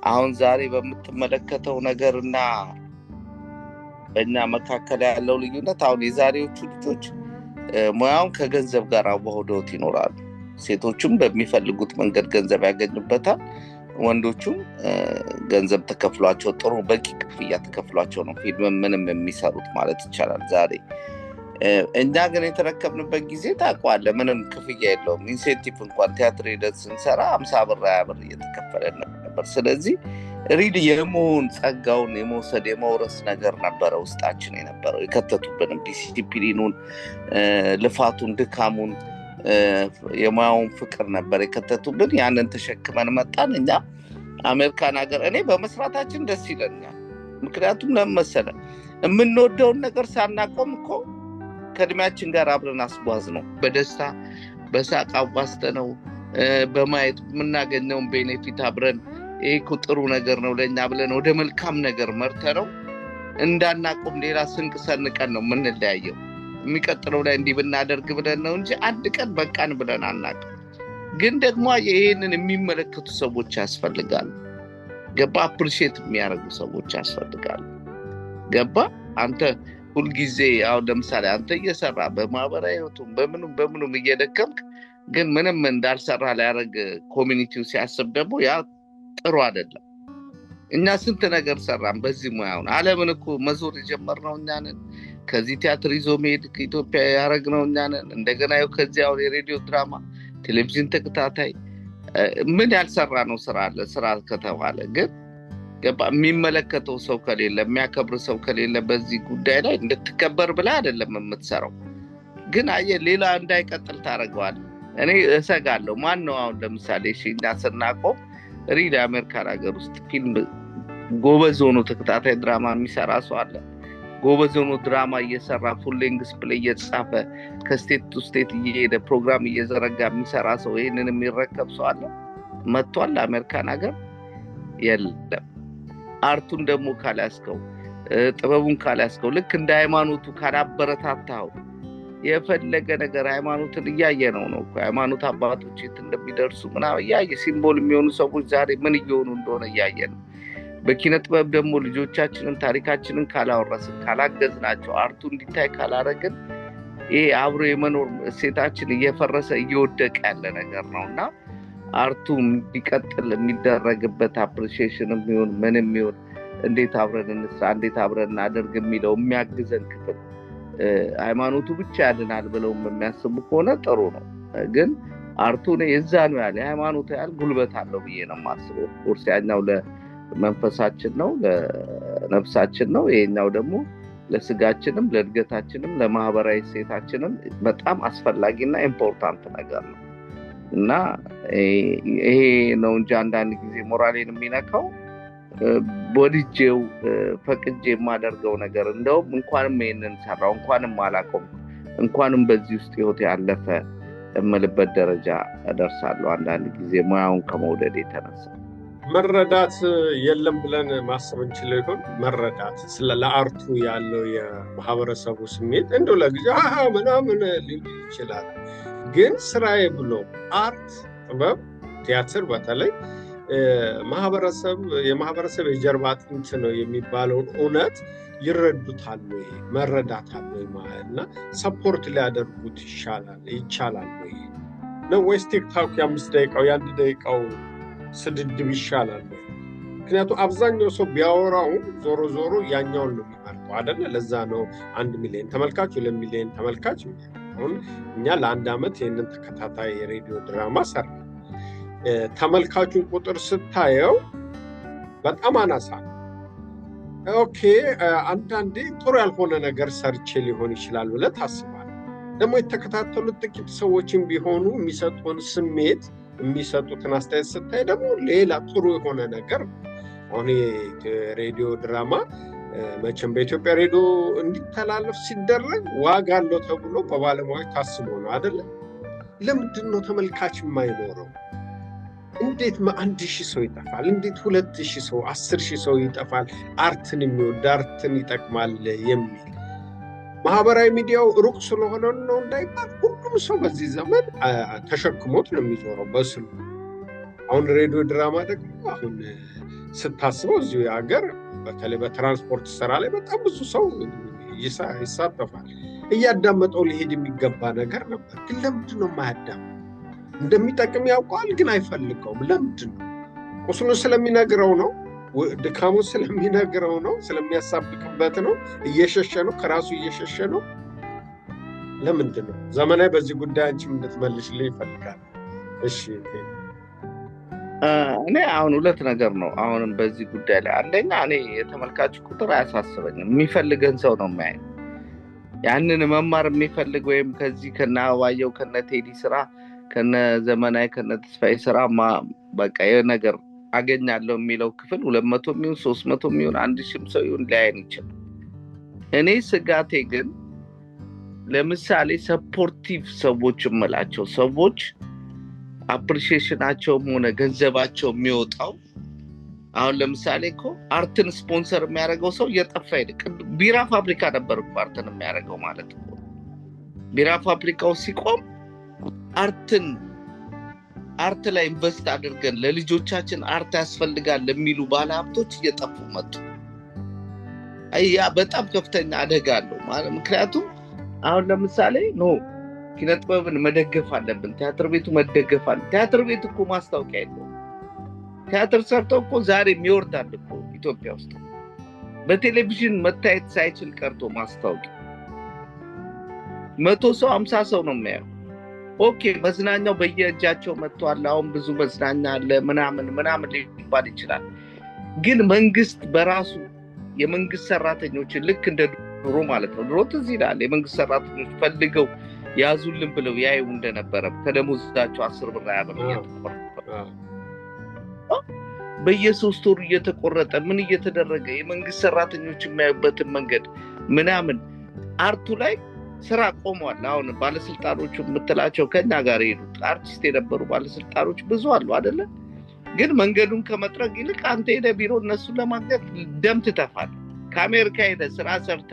አሁን ዛሬ በምትመለከተው ነገርና በእኛ መካከል ያለው ልዩነት አሁን የዛሬዎቹ ልጆች ሙያውን ከገንዘብ ጋር አዋህደውት ይኖራሉ። ሴቶቹም በሚፈልጉት መንገድ ገንዘብ ያገኙበታል። ወንዶቹም ገንዘብ ተከፍሏቸው ጥሩ በቂ ክፍያ ተከፍሏቸው ነው ፊልም ምንም የሚሰሩት ማለት ይቻላል ዛሬ። እኛ ግን የተረከብንበት ጊዜ ታውቀዋለህ፣ ምንም ክፍያ የለውም። ኢንሴንቲቭ እንኳን ቲያትር ሄደን ስንሰራ 50 ብር 20 ብር እየተከፈለን ነበር። ስለዚህ ሪድ የመሆን ጸጋውን የመውሰድ የመውረስ ነገር ነበረ ውስጣችን የነበረው። የከተቱብንም ዲሲፕሊኑን፣ ልፋቱን፣ ድካሙን፣ የሙያውን ፍቅር ነበር የከተቱብን። ያንን ተሸክመን መጣን። እኛ አሜሪካን ሀገር እኔ በመስራታችን ደስ ይለኛል። ምክንያቱም ለምን መሰለህ የምንወደውን ነገር ሳናቆም እኮ ከእድሜያችን ጋር አብረን አስጓዝ ነው። በደስታ በሳቅ አዋስተነው በማየት የምናገኘውን ቤኔፊት አብረን ይሄ እኮ ጥሩ ነገር ነው ለእኛ ብለን ወደ መልካም ነገር መርተነው እንዳናቆም ሌላ ስንቅ ሰንቀን ነው የምንለያየው። የሚቀጥለው ላይ እንዲህ ብናደርግ ብለን ነው እንጂ አንድ ቀን በቃን ብለን አናውቅም። ግን ደግሞ ይሄንን የሚመለከቱ ሰዎች ያስፈልጋሉ። ገባ? አፕሪሺየት የሚያደርጉ ሰዎች ያስፈልጋሉ። ገባ? አንተ ሁልጊዜ አሁን ለምሳሌ አንተ እየሰራ በማህበራዊ ህይወቱም በምኑም እየደከምክ ግን ምንም እንዳልሰራ ሊያደርግ ኮሚኒቲው ሲያስብ ደግሞ ያ ጥሩ አይደለም። እኛ ስንት ነገር ሰራን በዚህ ሙያውን። ዓለምን እኮ መዞር የጀመርነው እኛ ነን። ከዚህ ቲያትር ይዞ መሄድ ከኢትዮጵያ ያደረግነው እኛ ነን። እንደገና ከዚህ አሁን የሬዲዮ ድራማ፣ ቴሌቪዥን ተከታታይ ምን ያልሰራ ነው ስራ አለ። ስራ ከተባለ ግን ገባ የሚመለከተው ሰው ከሌለ የሚያከብር ሰው ከሌለ በዚህ ጉዳይ ላይ እንድትከበር ብላ አይደለም የምትሰራው። ግን አየህ ሌላ እንዳይቀጥል ታደርገዋለህ። እኔ እሰጋለሁ። ማን ነው አሁን ለምሳሌ እኛ ስናቆም ሪድ አሜሪካን ሀገር ውስጥ ፊልም ጎበዝ ሆኖ ተከታታይ ድራማ የሚሰራ ሰው አለ። ጎበዝ ሆኖ ድራማ እየሰራ ፉል ሌንግዝ ፕሌይ እየጻፈ ከስቴት ቱ ስቴት እየሄደ ፕሮግራም እየዘረጋ የሚሰራ ሰው ይሄንን የሚረከብ ሰው አለ? መጥቷል አሜሪካን ሀገር? የለም። አርቱን ደግሞ ካላስከው ጥበቡን ካላስከው ልክ እንደ ሃይማኖቱ ካላበረታታው የፈለገ ነገር ሃይማኖትን እያየነው ነው እኮ ሃይማኖት አባቶች የት እንደሚደርሱ ምናምን እያየ ሲምቦል የሚሆኑ ሰዎች ዛሬ ምን እየሆኑ እንደሆነ እያየን ነው። በኪነ ጥበብ ደግሞ ልጆቻችንን ታሪካችንን ካላወረስን ካላገዝናቸው አርቱ እንዲታይ ካላረግን ይሄ አብሮ የመኖር እሴታችን እየፈረሰ እየወደቀ ያለ ነገር ነውና አርቱ እንዲቀጥል የሚደረግበት አፕሪሺዬሽንም ይሁን ምንም ይሁን እንዴት አብረን እንስራ እንዴት አብረን እናደርግ የሚለው የሚያግዘን ክፍል ሃይማኖቱ ብቻ ያድናል ብለው የሚያስቡ ከሆነ ጥሩ ነው። ግን አርቱ ነው የዛኑ ያለ ሃይማኖቱ ያለ ጉልበት አለው ብዬ ነው የማስበው። ቁርሲያኛው ለመንፈሳችን ነው ለነፍሳችን ነው፣ ይሄኛው ደግሞ ለስጋችንም ለእድገታችንም ለማህበራዊ እሴታችንም በጣም አስፈላጊና ኢምፖርታንት ነገር ነው እና ይሄ ነው እንጂ አንዳንድ ጊዜ ሞራሌን የሚነካው ወድጄው ፈቅጄ የማደርገው ነገር እንደውም እንኳንም ይሄንን ሰራው እንኳንም አላቆም እንኳንም በዚህ ውስጥ ህይወት ያለፈ እምልበት ደረጃ ደርሳለሁ። አንዳንድ ጊዜ ሙያውን ከመውደድ የተነሳ መረዳት የለም ብለን ማሰብ እንችል ይሆን? መረዳት ስለ ለአርቱ ያለው የማህበረሰቡ ስሜት እንደው ለጊዜ ምናምን ሊል ይችላል። ግን ስራዬ ብሎ አርት ጥበብ ቲያትር በተለይ የማህበረሰብ የጀርባ አጥንት ነው የሚባለውን እውነት ይረዱታል ወይ መረዳት አለ ወይ ማለትና ሰፖርት ሊያደርጉት ይቻላል ወይ ነው ወይስ ቲክቶክ የ5 ደቂቃው የ1 ደቂቃው ስድድብ ይሻላል? ምክንያቱም አብዛኛው ሰው ቢያወራው ዞሮ ያኛውን ነው የሚመርጠው አይደለ? ለዛ ነው 1 ሚሊዮን ተመልካች 2 ሚሊዮን ተመልካች አሁን እኛ ለ1 አመት ይሄንን ተከታታይ የሬዲዮ ድራማ ሰራ። ተመልካቹን ቁጥር ስታየው በጣም አናሳ። ኦኬ አንዳንዴ ጥሩ ያልሆነ ነገር ሰርቼ ሊሆን ይችላል ብለህ ታስባለህ። ደግሞ የተከታተሉት ጥቂት ሰዎችን ቢሆኑ የሚሰጡን ስሜት የሚሰጡትን አስተያየት ስታይ ደግሞ ሌላ ጥሩ የሆነ ነገር አሁን ሬዲዮ ድራማ መቼም በኢትዮጵያ ሬዲዮ እንዲተላለፍ ሲደረግ ዋጋ አለው ተብሎ በባለሙያዎች ታስቦ ነው አይደለ? ለምንድን ነው ተመልካች የማይኖረው? እንዴት 1000 ሰው ይጠፋል? እንዴት 2000 ሰው 10000 ሰው ይጠፋል? አርትን የሚወድ አርትን ይጠቅማል የሚል ማህበራዊ ሚዲያው ሩቅ ስለሆነ ነው እንዳይባል ሁሉም ሰው በዚህ ዘመን ተሸክሞት ነው የሚዞረው በስልኩ። አሁን ሬዲዮ ድራማ ደግሞ አሁን ስታስበው እዚሁ ሀገር በተለይ በትራንስፖርት ስራ ላይ በጣም ብዙ ሰው ይሳተፋል። እያዳመጠው ሊሄድ የሚገባ ነገር ነበር። ግን ለምንድን ነው የማያዳምጠው? እንደሚጠቅም ያውቀዋል ግን አይፈልገውም። ለምንድን ነው? ቁስሉን ስለሚነግረው ነው፣ ድካሙን ስለሚነግረው ነው፣ ስለሚያሳብቅበት ነው፣ እየሸሸ ነው፣ ከራሱ እየሸሸ ነው። ለምንድን ነው? ዘመናዊ በዚህ ጉዳይ አንቺም እንድትመልሽልኝ ይፈልጋል። እሺ እኔ አሁን 2 ነገር ነው አሁንም በዚህ ጉዳይ ላይ። አንደኛ እኔ የተመልካቹ ቁጥር አያሳስበኝም። የሚፈልገን ሰው ነው የሚያይ። ያንን መማር የሚፈልግ ወይም ከዚህ ከናዋየው ከነቴዲ ስራ ከነ ዘመናዊ ከነ ተስፋዬ ስራ በቃ የነገር አገኛለሁ የሚለው ክፍል 200 ሚሊዮን 300 ሚሊዮን 1000 ሰው ይሁን ሊያየን ይችላል። እኔ ስጋቴ ግን ለምሳሌ ሰፖርቲቭ ሰዎች እምላቸው ሰዎች አፕሪሺዬሽናቸውም ሆነ ገንዘባቸው የሚወጣው አሁን ለምሳሌ እኮ አርትን ስፖንሰር የሚያደርገው ሰው እየጠፋ ሄደ። ቢራ ፋብሪካ ነበር እኮ አርትን የሚያደርገው ማለት ነው። ቢራ ፋብሪካው ሲቆም አርት ላይ ኢንቨስት አድርገን ለልጆቻችን አርት ያስፈልጋል ለሚሉ ባለሀብቶች እየጠፉ መጡ። ያ በጣም ከፍተኛ አደጋ አለው ማለት ምክንያቱም አሁን ለምሳሌ ኪነጥበብን መደገፍ አለብን። ቲያትር ቤቱ መደገፍ አለ። ቲያትር ቤቱ እኮ ማስታወቂያ የለውም። ቲያትር ሰርተው እኮ ዛሬ የሚወርዳል እኮ ኢትዮጵያ ውስጥ በቴሌቪዥን መታየት ሳይችል ቀርቶ ማስታወቂያ 100 ሰው 50 ሰው ነው የሚያየው። ኦኬ መዝናኛው በየእጃቸው መጥቷል። አሁን ብዙ መዝናኛ አለ ምናምን ሊባል ይችላል። ግን መንግስት በራሱ የመንግስት ሰራተኞችን ልክ እንደ ድሮ ማለት ነው ድሮ ትዝ ይላል የመንግስት ሰራተኞች ፈልገው ያዙልን ብለው ያዩ እንደነበረ ከደሞዛቸው 10 ብር ያበረኛል በየ3 ወሩ እየተቆረጠ ምን እየተደረገ የመንግስት ሰራተኞች የሚያዩበትን መንገድ ምናምን አርቱ ላይ ስራ ቆሟል። አሁን ባለስልጣኖቹ የምትላቸው ከኛ ጋር ሄዱት አርቲስት የነበሩ ባለስልጣኖች ብዙ አሉ አይደለ? ግን መንገዱን ከመጥረግ ይልቅ አንተ ሄደ ቢሮ እነሱን ለማግኘት ደም ትተፋል። ከአሜሪካ ሄደ ስራ ሰርተ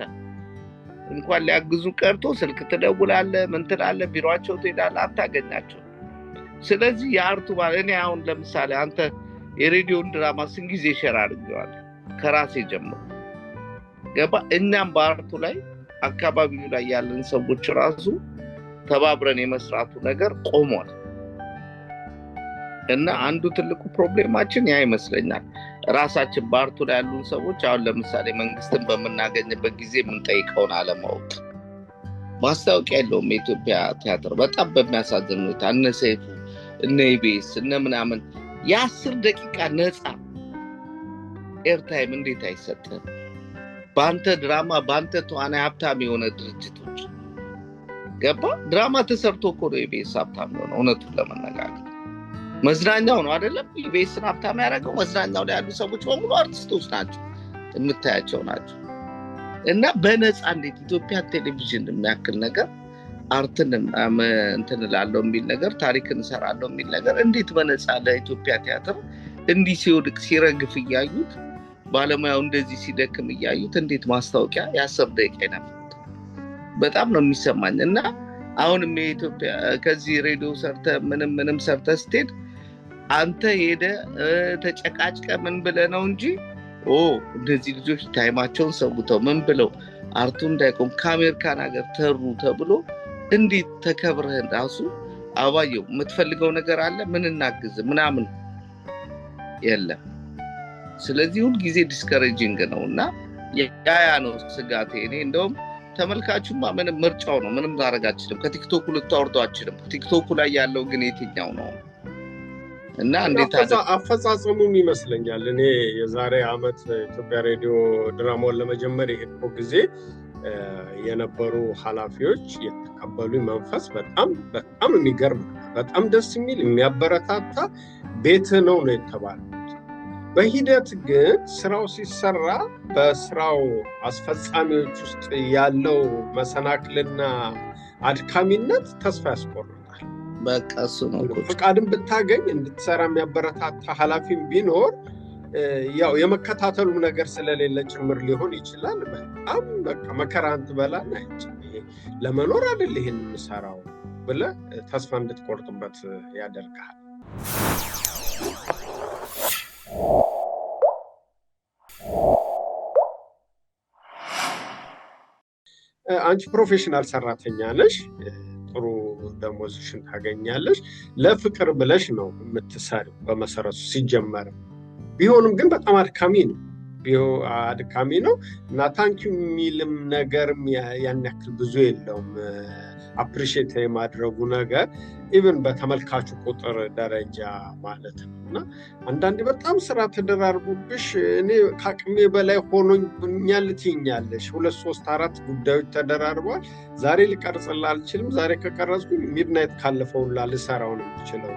እንኳን ሊያግዙ ቀርቶ ስልክ ትደውላለህ ምን ትላለህ ቢሮአቸው ትሄዳለህ አታገኛቸው። ስለዚህ የአርቱ እኔ አሁን ለምሳሌ አንተ የሬዲዮን ድራማ ስንት ጊዜ ሼር አድርገዋል ከራሴ ጀምሮ ገባ። እናም በአርቱ ላይ አካባቢው ላይ ያለን ሰዎች ራሱ ተባብረን የመስራቱ ነገር ቆሟል እና አንዱ ትልቁ ፕሮብሌማችን ያ ይመስለኛል ራሳችን ባርቱ ላይ ያሉን ሰዎች አሁን ለምሳሌ መንግስትን በመናገኝበት ጊዜ ምን ጠይቀውን አለማወቅ ማስታወቂያ የለውም የኢትዮጵያ ቲያትር በጣም በሚያሳዝን ሁኔታ እነ ሰይፉ እነ ኢቢኤስ እነ ምናምን የ10 ደቂቃ ነፃ ኤርታይም እንዴት አይሰጥም ባንተ ድራማ ባንተ ተዋናይ ሀብታም የሆነ ድርጅቶች ገባ ድራማ ተሰርቶ እኮ ነው ኢቢኤስ ሀብታም ነው እውነቱን ለመነጋገር መዝናኛው ነው አይደለም ኢቢኤስን ሀብታም ያደረገው መዝናኛው ላይ ያሉ ሰዎች በሙሉ አርቲስቶች ናቸው የምታያቸው ናቸው እና በነፃ እንዴት ኢትዮጵያ ቴሌቪዥን የሚያክል ነገር አርትን እንትን ላለው የሚል ነገር ታሪክን ሰራለው የሚል ነገር እንዴት በነፃ ለኢትዮጵያ ቲያትር እንዲህ ሲወድቅ ሲረግፍ እያዩት ባለሙያው እንደዚህ ሲደክም እያዩት እንዴት ማስታወቂያ የ10 ደቂቃ ይነፋል በጣም ነው የሚሰማኝ እና አሁንም የኢትዮጵያ ከዚህ ሬዲዮ ሰርተ ምንም ሰርተ ስትሄድ አንተ ሄደ ተጨቃጭቀ ምን ብለህ ነው እንጂ እንደዚህ ልጆች ታይማቸውን ሰውተው ምን ብለው አርቱ እንዳይቆም ከአሜሪካን ሀገር ተሩ ተብሎ እንዴት ተከብረህ ራሱ አባየው የምትፈልገው ነገር አለ ምን እናግዝ ምናምን የለም ስለዚህ ሁሉ ጊዜ ዲስከሬጂንግ ነውና ያ ነው ስጋቴ እኔ እንደውም ተመልካቹማ ምንም ምርጫው ነው ምንም ታረጋችልም ከቲክቶክ ልታወርደው አችልም ቲክቶክ ላይ ያለው ግን የትኛው ነው እና እንዴት አፈጻጸሙም ይመስለኛል እኔ የዛሬ አመት ኢትዮጵያ ሬዲዮ ድራማውን ለመጀመር የሄድኩ ጊዜ የነበሩ ኃላፊዎች የተቀበሉ መንፈስ በጣም የሚገርም በጣም ደስ የሚል የሚያበረታታ ቤት ነው የተባለው በሂደት ግን ስራው ሲሰራ በስራው አስፈጻሚዎች ውስጥ ያለው መሰናክልና አድካሚነት ተስፋ ያስቆርጣል በቃ እሱ ነው ፍቃድን ብታገኝ እንድትሰራ የሚያበረታታ ኃላፊም ቢኖር ያው የመከታተሉ ነገር ስለሌለ ጭምር ሊሆን ይችላል በጣም በቃ መከራን ትበላና ለመኖር አይደል ይሄን የምሰራው ብለህ ተስፋ እንድትቆርጥበት ያደርጋል አንቺ ፕሮፌሽናል ሰራተኛ ነሽ ጥሩ ደሞዝሽን ታገኛለሽ ለፍቅር ብለሽ ነው የምትሰሪው በመሰረቱ ሲጀመር ቢሆንም ግን በጣም አድካሚ ነው እና ታንኪዩ የሚልም ነገርም ያን ያክል ብዙ የለውም አፕሪሺየት የማድረጉ ነገር ኢቭን በተመልካቹ ቁጥር ደረጃ ማለት ነውና አንዳንዴ በጣም ስራ ተደራርቡብሽ እኔ ካቅሜ በላይ ሆኖኛል ትይኛለሽ 2 3 4 ጉዳዮች ተደራርበዋል ዛሬ ልቀርጽልህ አልችልም ዛሬ ከቀረጽኩኝ ሚድናይት ካለፈው ልሰራው ነው የምችለው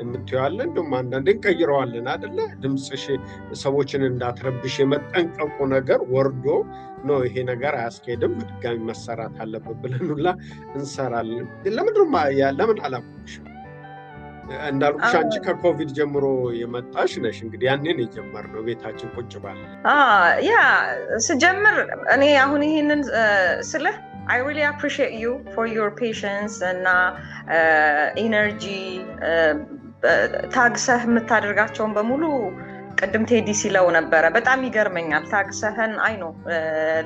የምትያለን እንደውም አንዳንዴ እንቀይረዋለን አይደለ ድምጽሽ ሰዎችን እንዳትረብሽ የመጠንቀቁ ነገር ወርዶ ነው ይሄ ነገር አያስኬድም ድጋሚ መሰራት አለበት ብለንላ እንሰራለን ለምን አላቆምሽ እንዳልኩሽ አንቺ ከኮቪድ ጀምሮ የመጣሽ ነሽ እንግዲህ ያንን የጀመርነው ቤታችን ቁጭ ባለ ያ ስጀምር እኔ አሁን ይሄንን ስለ I really appreciate you for your patience and energy ታግሰህ የምታደርጋቸውን በሙሉ ቅድም ቴዲ ሲለው ነበረ በጣም ይገርመኛል ታግሰህን አይ ነው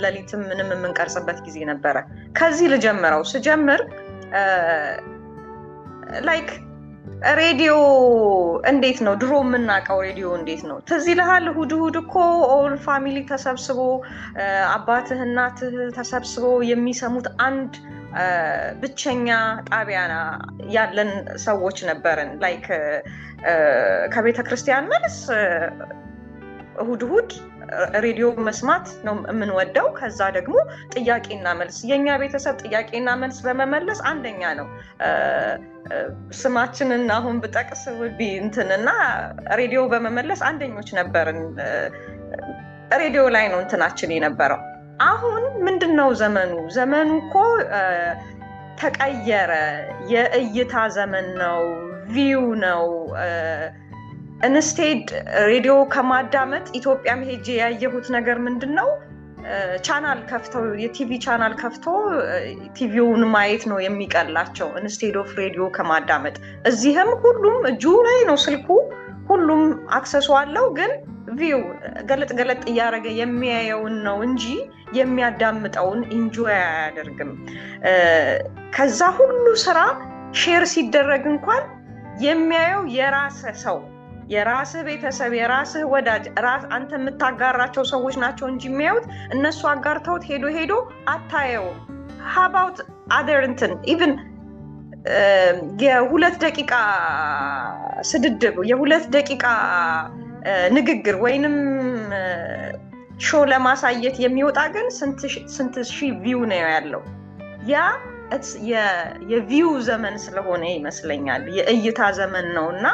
ለሊትም ምንም የምንቀርጽበት ጊዜ ነበረ ከዚህ ልጀምረው ስጀምር ላይክ ሬዲዮ እንዴት ነው ድሮ የምናውቀው ሬዲዮ እንዴት ነው ትዝ ይልሃል እሑድ እኮ ኦል ፋሚሊ ተሰብስቦ አባትህ እናትህ ተሰብስቦ የሚሰሙት አንድ ብቸኛ ጣቢያ ያለን ሰዎች ነበርን ላይክ ከቤተ ክርስቲያን መልስ እሑድ ሬዲዮ መስማት ነው የምንወደው ከዛ ደግሞ ጥያቄና መልስ የኛ ቤተሰብ ጥያቄና መልስ በመመለስ አንደኛ ነው ስማችንን አሁን በጠቅስ ውዲ እንትንና ሬዲዮ በመመለስ አንደኞች ነበርን ሬዲዮ ላይ ነው እንትናችን የነበረው አሁን ምንድነው ዘመኑ እኮ ተቀየረ የእይታ ዘመን ነው ቪው ነው ኢንስቴድ ሬዲዮ ከማዳመጥ ኢትዮጵያ ሄጄ ያየሁት ነገር ምንድነው ቻናል ከፍተው የቲቪ ቻናል ከፍቶ ቲቪውን ማየት ነው የሚቀላቸው ኢንስቴድ ኦፍ ሬዲዮ ከማዳመጥ እዚህም ሁሉም እጁ ላይ ነው ስልኩ ሁሉም አክሰስ አለው ግን ቪው ገለጥ እያደረገ የሚያየውን ነው እንጂ የሚያዳምጠውን ኢንጆይ አያደርግም። ከዛ ሁሉ ስራ ሼር ሲደረግ እንኳን የሚያየው የራስህ ሰው፣ የራስህ ቤተሰብ፣ የራስህ ወዳጅ፣ አንተ የምታጋራቸው ሰዎች ናቸው እንጂ የሚያዩት እነሱ አጋርተውት ሄዶ አታየው። how about other እንትን ኢቭን የ2 ደቂቃ ስድድብ፣ የ2 ደቂቃ ንግግር ወይንም ሾው ለማሳየት የሚወጣ ግን ስንት ሺህ ቪው ነው ያለው። ያ የቪው ዘመን ስለሆነ ይመስለኛል፣ የእይታ ዘመን ነውና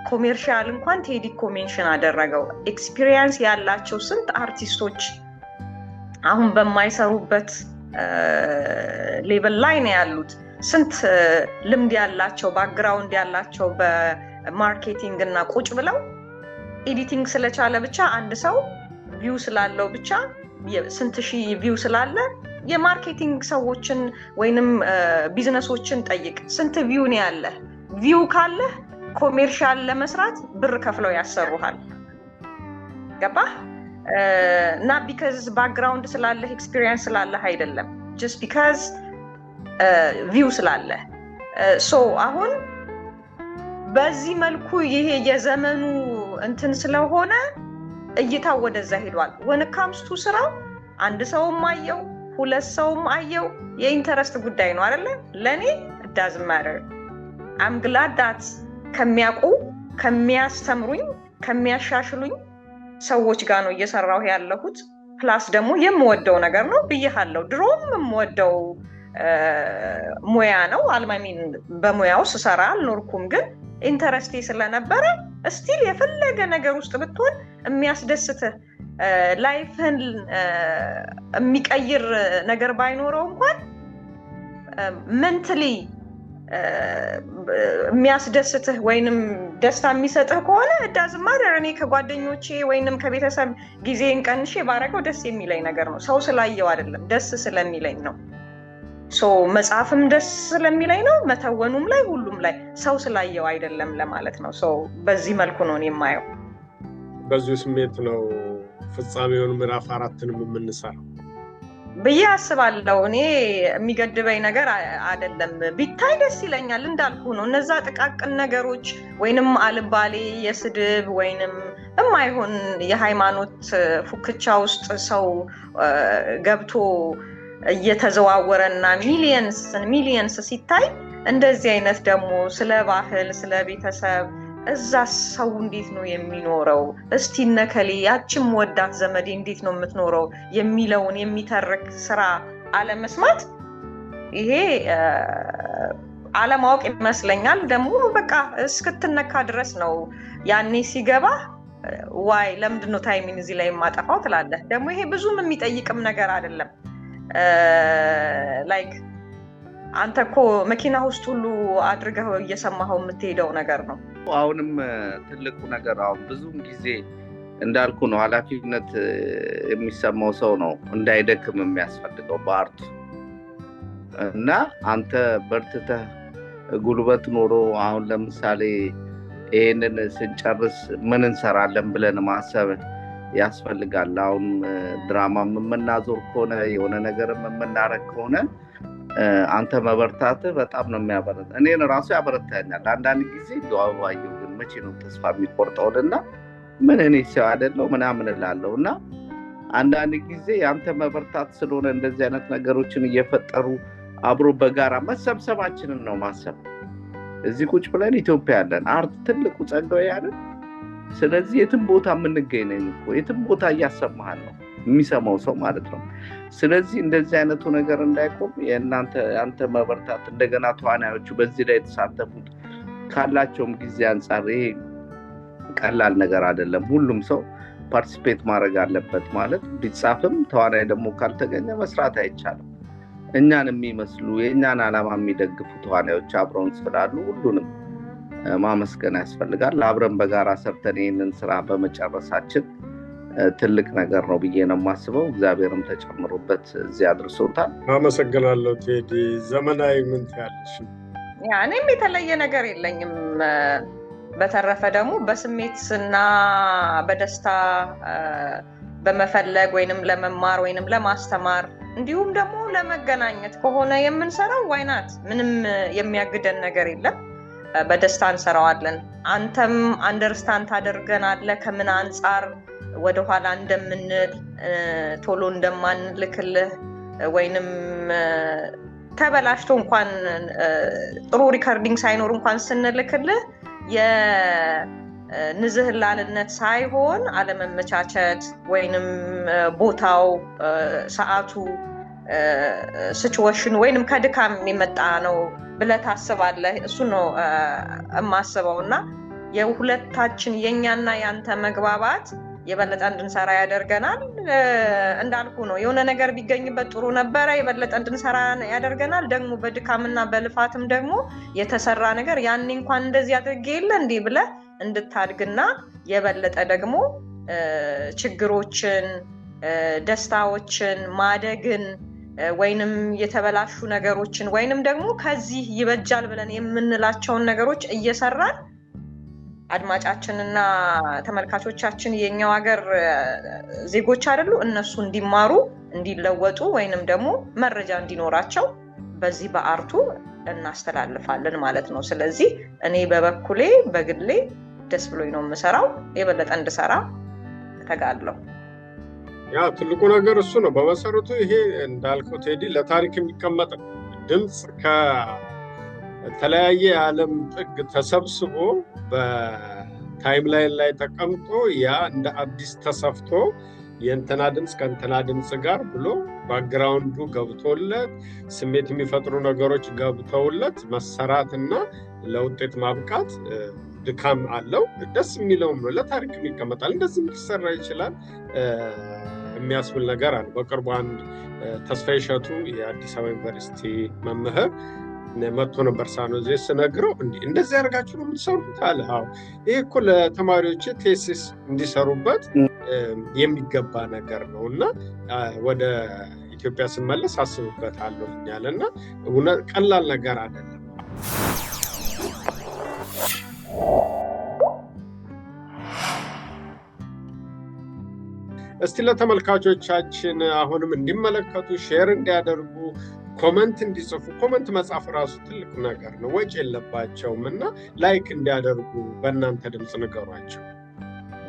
ኮሜርሻል እንኳን ቴዲ ኮሜንሽን አደረገው። ኤክስፒሪየንስ ያላቸው ስንት አርቲስቶች አሁን በማይሰሩበት ሌቭል ላይ ነው ያሉት። ስንት ልምድ ያላቸው ባክግራውንድ ያላቸው በማርኬቲንግ እና ቁጭ ብለው ኤዲቲንግ ስለቻለ ብቻ አንድ ሰው ቪው ስላለው ብቻ ስንት ሺህ ቪው ስላለ የማርኬቲንግ ሰዎችን ወይንም ቢዝነሶችን ጠይቅ። ስንት ቪው ነው ያለ? ቪው ካለ ኮሜርሻል ለመስራት ብር ከፍለው ያሰሩሃል። ገባህ? እና ቢካዝ ባክግራውንድ ስላለ ኤክስፒሪየንስ ስላለ አይደለም፣ just because ቪው ስላለ። ሶ አሁን በዚህ መልኩ ይሄ የዘመኑ እንትን ስለሆነ እይታው ወደዛ ሄዷል። when it comes to ስራው አንድ ሰውም አየው 2 ሰውም አየው የኢንተረስት ጉዳይ ነው አይደለ? ለኔ it doesn't matter. I'm glad that ከሚያውቁ ከሚያስተምሩኝ ከሚያሻሽሉኝ ሰዎች ጋር ነው እየሰራሁ ያለሁት። ፕላስ ደግሞ የምወደው ነገር ነው ብዬሃለሁ። ድሮም የምወደው ሙያ ነው። አልማሚን በሙያው ስሰራ አልኖርኩም፣ ግን ኢንተረስቴ ስለነበረ ስቲል የፈለገ ነገር ውስጥ ብትሆን የሚያስደስትህ ላይፍህን የሚቀይር ነገር ባይኖረው እንኳን ሜንታሊ የሚያስደስትህ ወይንም ደስታ የሚሰጥህ ከሆነ ዳዝንት ማተር። እኔ ከጓደኞቼ ወይንም ከቤተሰብ ጊዜን ቀንሼ ባረገው ደስ የሚለኝ ነገር ነው። ሰው ስላየው አይደለም፣ ደስ ስለሚለኝ ነው። ሶ መጽሐፍም ደስ ስለሚለኝ ነው፣ መተወኑም ላይ ሁሉም ላይ ሰው ስላየው አይደለም ለማለት ነው። ሶ በዚህ መልኩ ነው እኔ የማየው። በዚህ ስሜት ነው ፍጻሜውን ምዕራፍ 4ንም የምንሰራው ብዬ አስባለሁ። እኔ የሚገድበኝ ነገር አይደለም፣ ቢታይ ደስ ይለኛል። እንዳልኩ ነው እነዛ ጥቃቅን ነገሮች ወይንም አልባሌ የስድብ ወይንም የማይሆን የሃይማኖት ፉክቻ ውስጥ ሰው ገብቶ እየተዘዋወረና ሚሊየንስ ሲታይ፣ እንደዚህ አይነት ደግሞ ስለ ባህል ስለ ቤተሰብ እዛ ሰው እንዴት ነው የሚኖረው፣ እስቲ ነከሌ ያችም ወዳት ዘመዴ እንዴት ነው የምትኖረው የሚለውን የሚተርክ ስራ አለመስማት፣ ይሄ አለማወቅ ይመስለኛል። ደግሞ በቃ እስክትነካ ድረስ ነው ያኔ ሲገባ ዋይ ለምንድን ነው ታይሚን እዚህ ላይ የማጠፋው ትላለህ። ደግሞ ይሄ ብዙም የሚጠይቅም ነገር አይደለም። ላይክ አንተ እኮ መኪና ውስጥ ሁሉ አድርገው እየሰማኸው የምትሄደው ነገር ነው። አሁንም ትልቁ ነገር አሁን ብዙም ጊዜ እንዳልኩ ነው ኃላፊነት የሚሰማው ሰው ነው እንዳይደክም የሚያስፈልገው በአርቱ እና አንተ በርትተህ ጉልበት ኖሮ አሁን ለምሳሌ ይሄንን ስንጨርስ ምን እንሰራለን ብለን ማሰብ ያስፈልጋል። አሁን ድራማ የምናዞር ከሆነ የሆነ ነገር የምናረግ ከሆነ አንተ መበርታት በጣም ነው የሚያበረታ። እኔን ራሱ ያበረታኛል አንዳንድ ጊዜ። ዱአዋየው ግን መቼ ነው ተስፋ የሚቆርጠውና ምን እኔ ሰው አይደለው ምናምን እላለሁና አንዳንድ ጊዜ አንተ መበርታት ስለሆነ እንደዚህ አይነት ነገሮችን እየፈጠሩ አብሮ በጋራ መሰብሰባችንን ነው ማሰብ። እዚህ ቁጭ ብለን ኢትዮጵያ ያለን አርት ትልቁ ጸጋው ያለን። ስለዚህ የትም ቦታ የምንገኝ ነን እኮ የትም ቦታ እያሰማሃል ነው የሚሰማው ሰው ማለት ነው። ስለዚህ እንደዚህ አይነቱ ነገር እንዳይቆም አንተ መበርታት እንደገና ተዋናዮቹ በዚህ ላይ የተሳተፉት ካላቸውም ጊዜ አንፃር ይሄ ቀላል ነገር አይደለም። ሁሉም ሰው ፓርቲሲፔት ማድረግ አለበት ማለት ቢጻፍም ተዋናይ ደግሞ ካልተገኘ መስራት አይቻልም። እኛን የሚመስሉ የእኛን ዓላማ የሚደግፉ ተዋናዮች አብረውን ስላሉ ሁሉንም ማመስገን ያስፈልጋል። አብረን በጋራ ሰርተን ይህንን ስራ በመጨረሳችን ትልቅ ነገር ነው ብዬ ነው የማስበው። እግዚአብሔርም ተጨምሮበት እዚህ አድርሶታል። አመሰግናለሁ ቴዲ። ዘመናዊ ምን ትያለሽ? እኔም የተለየ ነገር የለኝም። በተረፈ ደግሞ በስሜትና በደስታ በመፈለግ ወይንም ለመማር ወይንም ለማስተማር እንዲሁም ደግሞ ለመገናኘት ከሆነ የምንሰራው ዋይናት ምንም የሚያግደን ነገር የለም። በደስታ እንሰራዋለን። አንተም አንደርስታንድ ታደርገናለህ ከምን አንጻር ወደኋላ እንደምንል ቶሎ እንደማንልክልህ ወይንም ተበላሽቶ እንኳን ጥሩ ሪከርዲንግ ሳይኖር እንኳን ስንልክልህ የንዝህላልነት ሳይሆን አለመመቻቸት ወይንም ቦታው ሰዓቱ ሲቹዌሽን ወይንም ከድካም የመጣ ነው ብለህ ታስባለህ። እሱ ነው የማስበውና የሁለታችን የኛና ያንተ መግባባት የበለጠ እንድንሰራ ያደርገናል። እንዳልኩ ነው የሆነ ነገር ቢገኝበት ጥሩ ነበረ የበለጠ እንድንሰራ ያደርገናል። ደግሞ በድካምና በልፋትም ደግሞ የተሰራ ነገር ያኔ እንኳን እንደዚህ አድርጌ የለ እንዴ ብለህ እንድታድግና የበለጠ ደግሞ ችግሮችን ደስታዎችን ማደግን ወይንም የተበላሹ ነገሮችን ወይንም ደግሞ ከዚህ ይበጃል ብለን የምንላቸውን ነገሮች እየሰራን አድማጫችንና ተመልካቾቻችን የኛው ሀገር ዜጎች አይደሉ እነሱ እንዲማሩ እንዲለወጡ ወይንም ደግሞ መረጃ እንዲኖራቸው በዚህ በአርቱ እናስተላልፋለን ማለት ነው። ስለዚህ እኔ በበኩሌ በግሌ ደስ ብሎኝ ነው የምሰራው። የበለጠ እንድሰራ ተጋድለው ያ ትልቁ ነገር እሱ ነው። በመሰረቱ ይሄ እንዳልከው ቴዲ ለታሪክ የሚቀመጥ ድምጽ ከተለያየ የዓለም ጥግ ተሰብስቦ በታይምላይን ላይ ተቀምጦ ያ እንደ አዲስ ተሰፍቶ የእንትና ድምጽ ከእንትና ድምጽ ጋር ብሎ ባክግራውንዱ ገብቶለት ስሜት የሚፈጥሩ ነገሮች ገብተውለት መሰራትና ለውጤት ማብቃት ድካም አለው። ደስ የሚለውም ነው። ለታሪክ ይቀመጣል። እንደዚህ ሊሰራ ይችላል የሚያስብል ነገር አለ። በቅርቡ አንድ ተስፋዬ እሸቱ የአዲስ አበባ ዩኒቨርሲቲ መምህር መጥቶ ነበር ሳኖዜ ስነግረው እንደዚህ አድርጋችሁ ነው የምትሰሩት አለ። አዎ ይሄ እኮ ለተማሪዎች ቴሲስ እንዲሰሩበት የሚገባ ነገር ነው እና ወደ ኢትዮጵያ ስመለስ አስብበታለሁ እኛለና ቀላል ነገር አይደለም። እስቲ ለተመልካቾቻችን አሁንም እንዲመለከቱ ሼር እንዲያደርጉ ኮመንት እንዲጽፉ ኮመንት መጻፍ ራሱ ትልቅ ነገር ነው፣ ወጪ የለባቸውም እና ላይክ እንዲያደርጉ በእናንተ ድምጽ ንገሯቸው።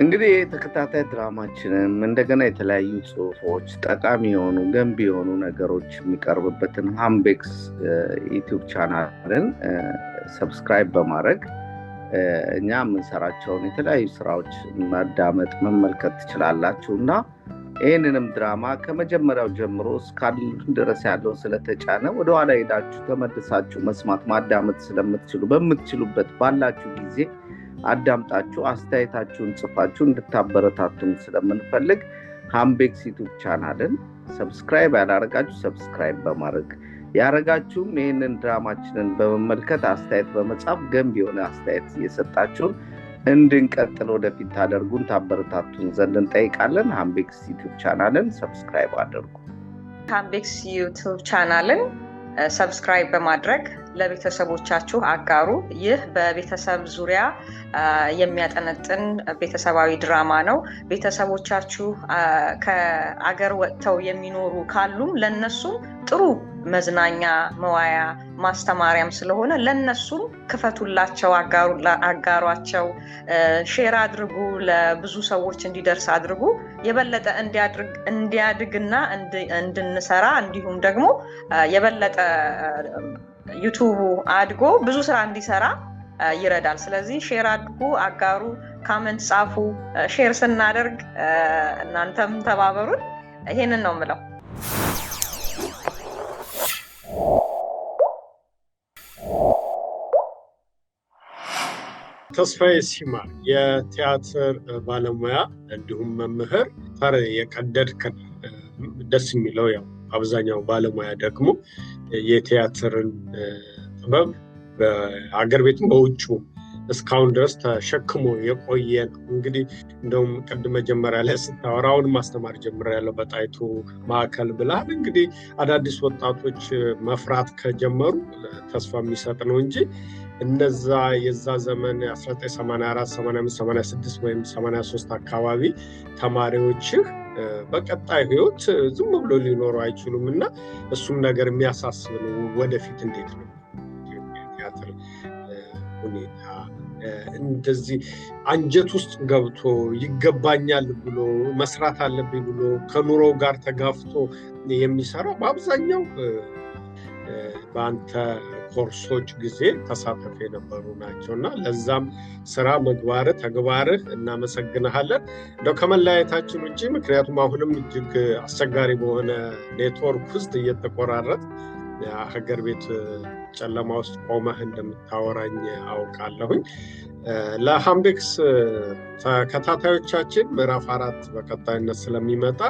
እንግዲህ ተከታታይ ድራማችንም እንደገና የተለያዩ ጽሁፎች ጠቃሚ የሆኑ ገንቢ የሆኑ ነገሮች የሚቀርብበትን ሃምቤክስ ዩቲዩብ ቻናልን ሰብስክራይብ በማድረግ እኛ የምንሰራቸውን የተለያዩ ስራዎች ማዳመጥ መመልከት ትችላላችሁ እና ይህንንም ድራማ ከመጀመሪያው ጀምሮ እስካሁን ድረስ ያለውን ስለተጫነ ወደኋላ ሄዳችሁ ተመልሳችሁ መስማት ማዳመጥ ስለምትችሉ በምትችሉበት ባላችሁ ጊዜ አዳምጣችሁ አስተያየታችሁን ጽፋችሁ እንድታበረታቱን ስለምንፈልግ ሃምቤክስ ዩቲዩብ ቻናልን ሰብስክራይብ ያላረጋችሁ ሰብስክራይብ በማድረግ ያረጋችሁም ይህንን ድራማችንን በመመልከት አስተያየት በመጻፍ ገንቢ የሆነ አስተያየት እየሰጣችሁን እንድንቀጥል ወደፊት ታደርጉን ታበረታቱን ዘንድ እንጠይቃለን። ሃምቤክስ ዩቲዩብ ቻናልን ሰብስክራይብ አድርጉ። ሃምቤክስ ዩቲዩብ ቻናልን ሰብስክራይብ በማድረግ ለቤተሰቦቻችሁ አጋሩ። ይህ በቤተሰብ ዙሪያ የሚያጠነጥን ቤተሰባዊ ድራማ ነው። ቤተሰቦቻችሁ ከአገር ወጥተው የሚኖሩ ካሉም ለነሱም ጥሩ መዝናኛ መዋያ ማስተማሪያም ስለሆነ ለነሱም ክፈቱላቸው፣ አጋሯቸው፣ ሼር አድርጉ፣ ለብዙ ሰዎች እንዲደርስ አድርጉ። የበለጠ እንዲያድግና እንድንሰራ እንዲሁም ደግሞ የበለጠ ዩቲዩብ አድጎ ብዙ ስራ እንዲሰራ ይረዳል። ስለዚህ ሼር አድርጉ፣ አጋሩ፣ ካመንት ጻፉ። ሼር ስናደርግ እናንተም ተባበሩን። ይሄንን ነው የምለው። ተስፋዬ ሲማ የቲያትር ባለሙያ እንዲሁም መምህር ፈር የቀደድከን ደስ የሚለው ያው አብዛኛው ባለሙያ ደግሞ የቲያትርን ጥበብ በአገር ቤትም በውጭ እስካሁን ድረስ ተሸክሞ የቆየ ነው። እንግዲህ እንደውም ቅድም መጀመሪያ ላይ ስታወራውን ማስተማር ጀምሬያለሁ በጣይቱ ማዕከል ብላል። እንግዲህ አዳዲስ ወጣቶች መፍራት ከጀመሩ ተስፋ የሚሰጥ ነው እንጂ እነዛ የዛ ዘመን 1984 85 86 ወይም 83 አካባቢ ተማሪዎችህ በቀጣይ ህይወት ዝም ብሎ ሊኖሩ አይችሉም እና እሱም ነገር የሚያሳስብ ነው። ወደፊት እንዴት ነው ኢትዮጵያ ቲያትር ሁኔታ እንደዚህ አንጀት ውስጥ ገብቶ ይገባኛል ብሎ መስራት አለብኝ ብሎ ከኑሮ ጋር ተጋፍቶ የሚሰራው በአብዛኛው በአንተ ኮርሶች ጊዜ ተሳተፍ የነበሩ ናቸውና ለዛም ስራ ምግባር ተግባርህ እናመሰግናለን። እንደው ከመለያየታችን ውጪ ምክንያቱም አሁንም እጅግ አስቸጋሪ በሆነ ኔትወርክ ውስጥ እየተቆራረጥ ሀገር ቤት ጨለማ ውስጥ ቆመህ እንደምታወራኝ አውቃለሁኝ። ለሃምቤክስ ተከታታዮቻችን ምዕራፍ 4 በቀጣይነት ስለሚመጣ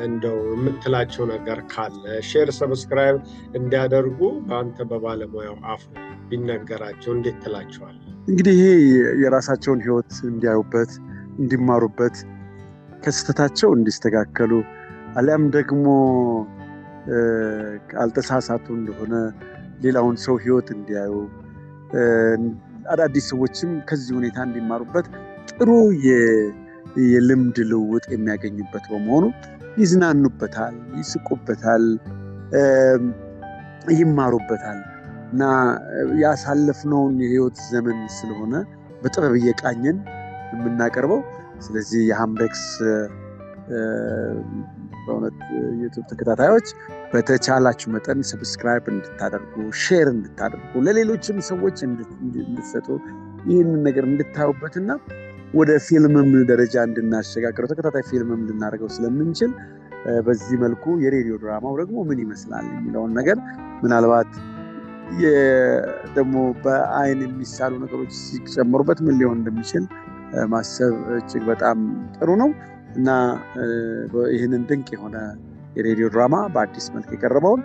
እንደው የምትላቸው ነገር ካለ ሼር ሰብስክራይብ እንዲያደርጉ በአንተ በባለሙያው አፍ ቢነገራቸው እንዴት ትላቸዋለህ? እንግዲህ ይሄ የራሳቸውን ህይወት እንዲያዩበት እንዲማሩበት ከስተታቸው እንዲስተካከሉ አለም ደግሞ አልተሳሳቱ እንደሆነ ሌላውን ሰው ህይወት እንዲያዩ አዳዲስ ሰዎችም ከዚህ ሁኔታ እንዲማሩበት ጥሩ የልምድ ልውውጥ የሚያገኙበት በመሆኑ ይዝናኑበታል፣ ይስቁበታል፣ ይማሩበታል እና ያሳለፍነውን የህይወት ዘመን ስለሆነ በጥበብ እየቃኘን የምናቀርበው። ስለዚህ የሃምቤክስ በእውነት ዩቲዩብ ተከታታዮች በተቻላችሁ መጠን ሰብስክራይብ እንድታደርጉ፣ ሼር እንድታደርጉ፣ ለሌሎችም ሰዎች እንድትሰጡ ይህንን ነገር እንድታዩበትና ወደ ፊልምም ደረጃ እንድናሸጋግረው ተከታታይ ፊልምም እንድናደርገው ስለምንችል በዚህ መልኩ የሬዲዮ ድራማው ደግሞ ምን ይመስላል የሚለውን ነገር ምናልባት ደግሞ በአይን የሚሳሉ ነገሮች ሲጨምሩበት ምን ሊሆን እንደሚችል ማሰብ እጅግ በጣም ጥሩ ነው እና ይህንን ድንቅ የሆነ የሬዲዮ ድራማ በአዲስ መልክ የቀረበውን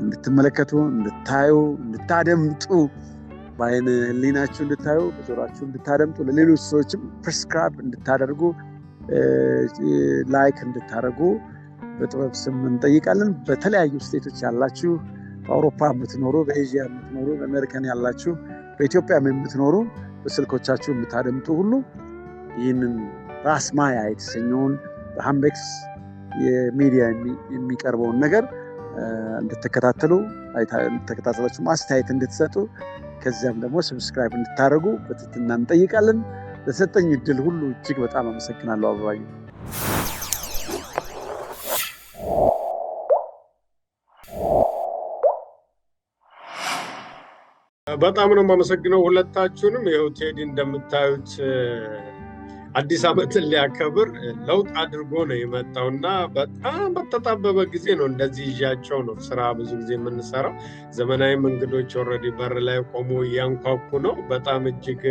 እንድትመለከቱ፣ እንድታዩ፣ እንድታደምጡ በአይን ህሊናችሁ እንድታዩ፣ በጆሮአችሁ እንድታደምጡ፣ ለሌሎች ሰዎችም ፕሪስክራይብ እንድታደርጉ፣ ላይክ እንድታደርጉ በጥበብ ስም እንጠይቃለን። በተለያዩ ስቴቶች ያላችሁ፣ በአውሮፓ የምትኖሩ፣ በኤዥያ የምትኖሩ፣ በአሜሪካን ያላችሁ፣ በኢትዮጵያም የምትኖሩ በስልኮቻችሁ የምታደምጡ ሁሉ ይህንን ራስ ማያ የተሰኘውን በሃምቤክስ የሚዲያ የሚቀርበውን ነገር እንድትከታተሉ፣ ተከታተላችሁ ማስተያየት እንድትሰጡ፣ ከዚያም ደግሞ ሰብስክራይብ እንድታደርጉ በትህትና እንጠይቃለን። ለሰጠኝ እድል ሁሉ እጅግ በጣም አመሰግናለሁ። አበባዬ በጣም ነው የማመሰግነው ሁለታችሁንም። ይኸው ቴዲ እንደምታዩት አዲስ ዓመትን ሊያከብር ለውጥ አድርጎ ነው የመጣውና በጣም በተጣበበ ጊዜ ነው እንደዚህ ይዣቸው ነው ስራ ብዙ ጊዜ የምንሰራው። ዘመናዊ እንግዶች ኦልሬዲ በር ላይ ቆሞ እያንኳኩ ነው። በጣም እጅግ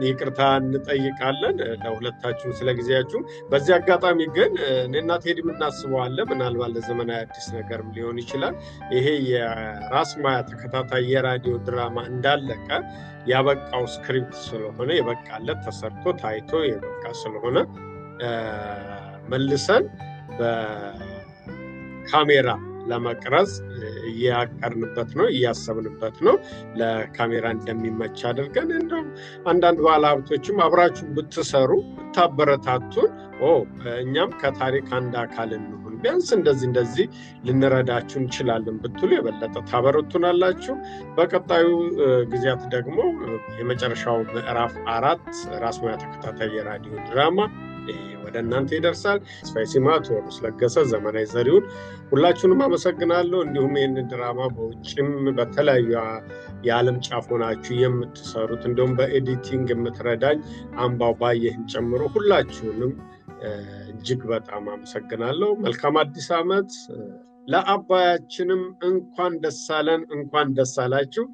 ይቅርታ እንጠይቃለን ለሁለታችሁም ስለ ጊዜያችሁ። በዚህ አጋጣሚ ግን እኔና ቴዲ የምናስበዋለን ምናልባት ለዘመናዊ አዲስ ነገርም ሊሆን ይችላል። ይሄ የራስ ማያ ተከታታይ የራዲዮ ድራማ እንዳለቀ ያበቃው ስክሪፕት ስለሆነ የበቃለት ተሰርቶ ታይቶ የበቃ ስለሆነ መልሰን በካሜራ ለመቅረጽ እያቀርንበት ነው፣ እያሰብንበት ነው። ለካሜራ እንደሚመች አድርገን እንደው አንዳንድ ባለሀብቶችም አብራችሁ ብትሰሩ ብታበረታቱን፣ እኛም ከታሪክ አንድ አካል እንሁን፣ ቢያንስ እንደዚህ ልንረዳችሁ እንችላለን ብትሉ የበለጠ ታበረቱናላችሁ። በቀጣዩ ጊዜያት ደግሞ የመጨረሻው ምዕራፍ 4 ራስ ማያ ተከታታይ የራዲዮ ድራማ ወደ እናንተ ይደርሳል። ተስፋዬ ሲማ፣ ቴዎድሮስ ለገሰ፣ ዘመናዊ ዘሪሁን ሁላችሁንም አመሰግናለሁ። እንዲሁም ይህን ድራማ በውጭም በተለያዩ የዓለም ጫፍ ሆናችሁ የምትሰሩት እንዲሁም በኤዲቲንግ የምትረዳኝ አምባው ባየህን ጨምሮ ሁላችሁንም እጅግ በጣም አመሰግናለሁ። መልካም አዲስ ዓመት። ለአባያችንም እንኳን ደስ አለን፣ እንኳን ደስ አላችሁ።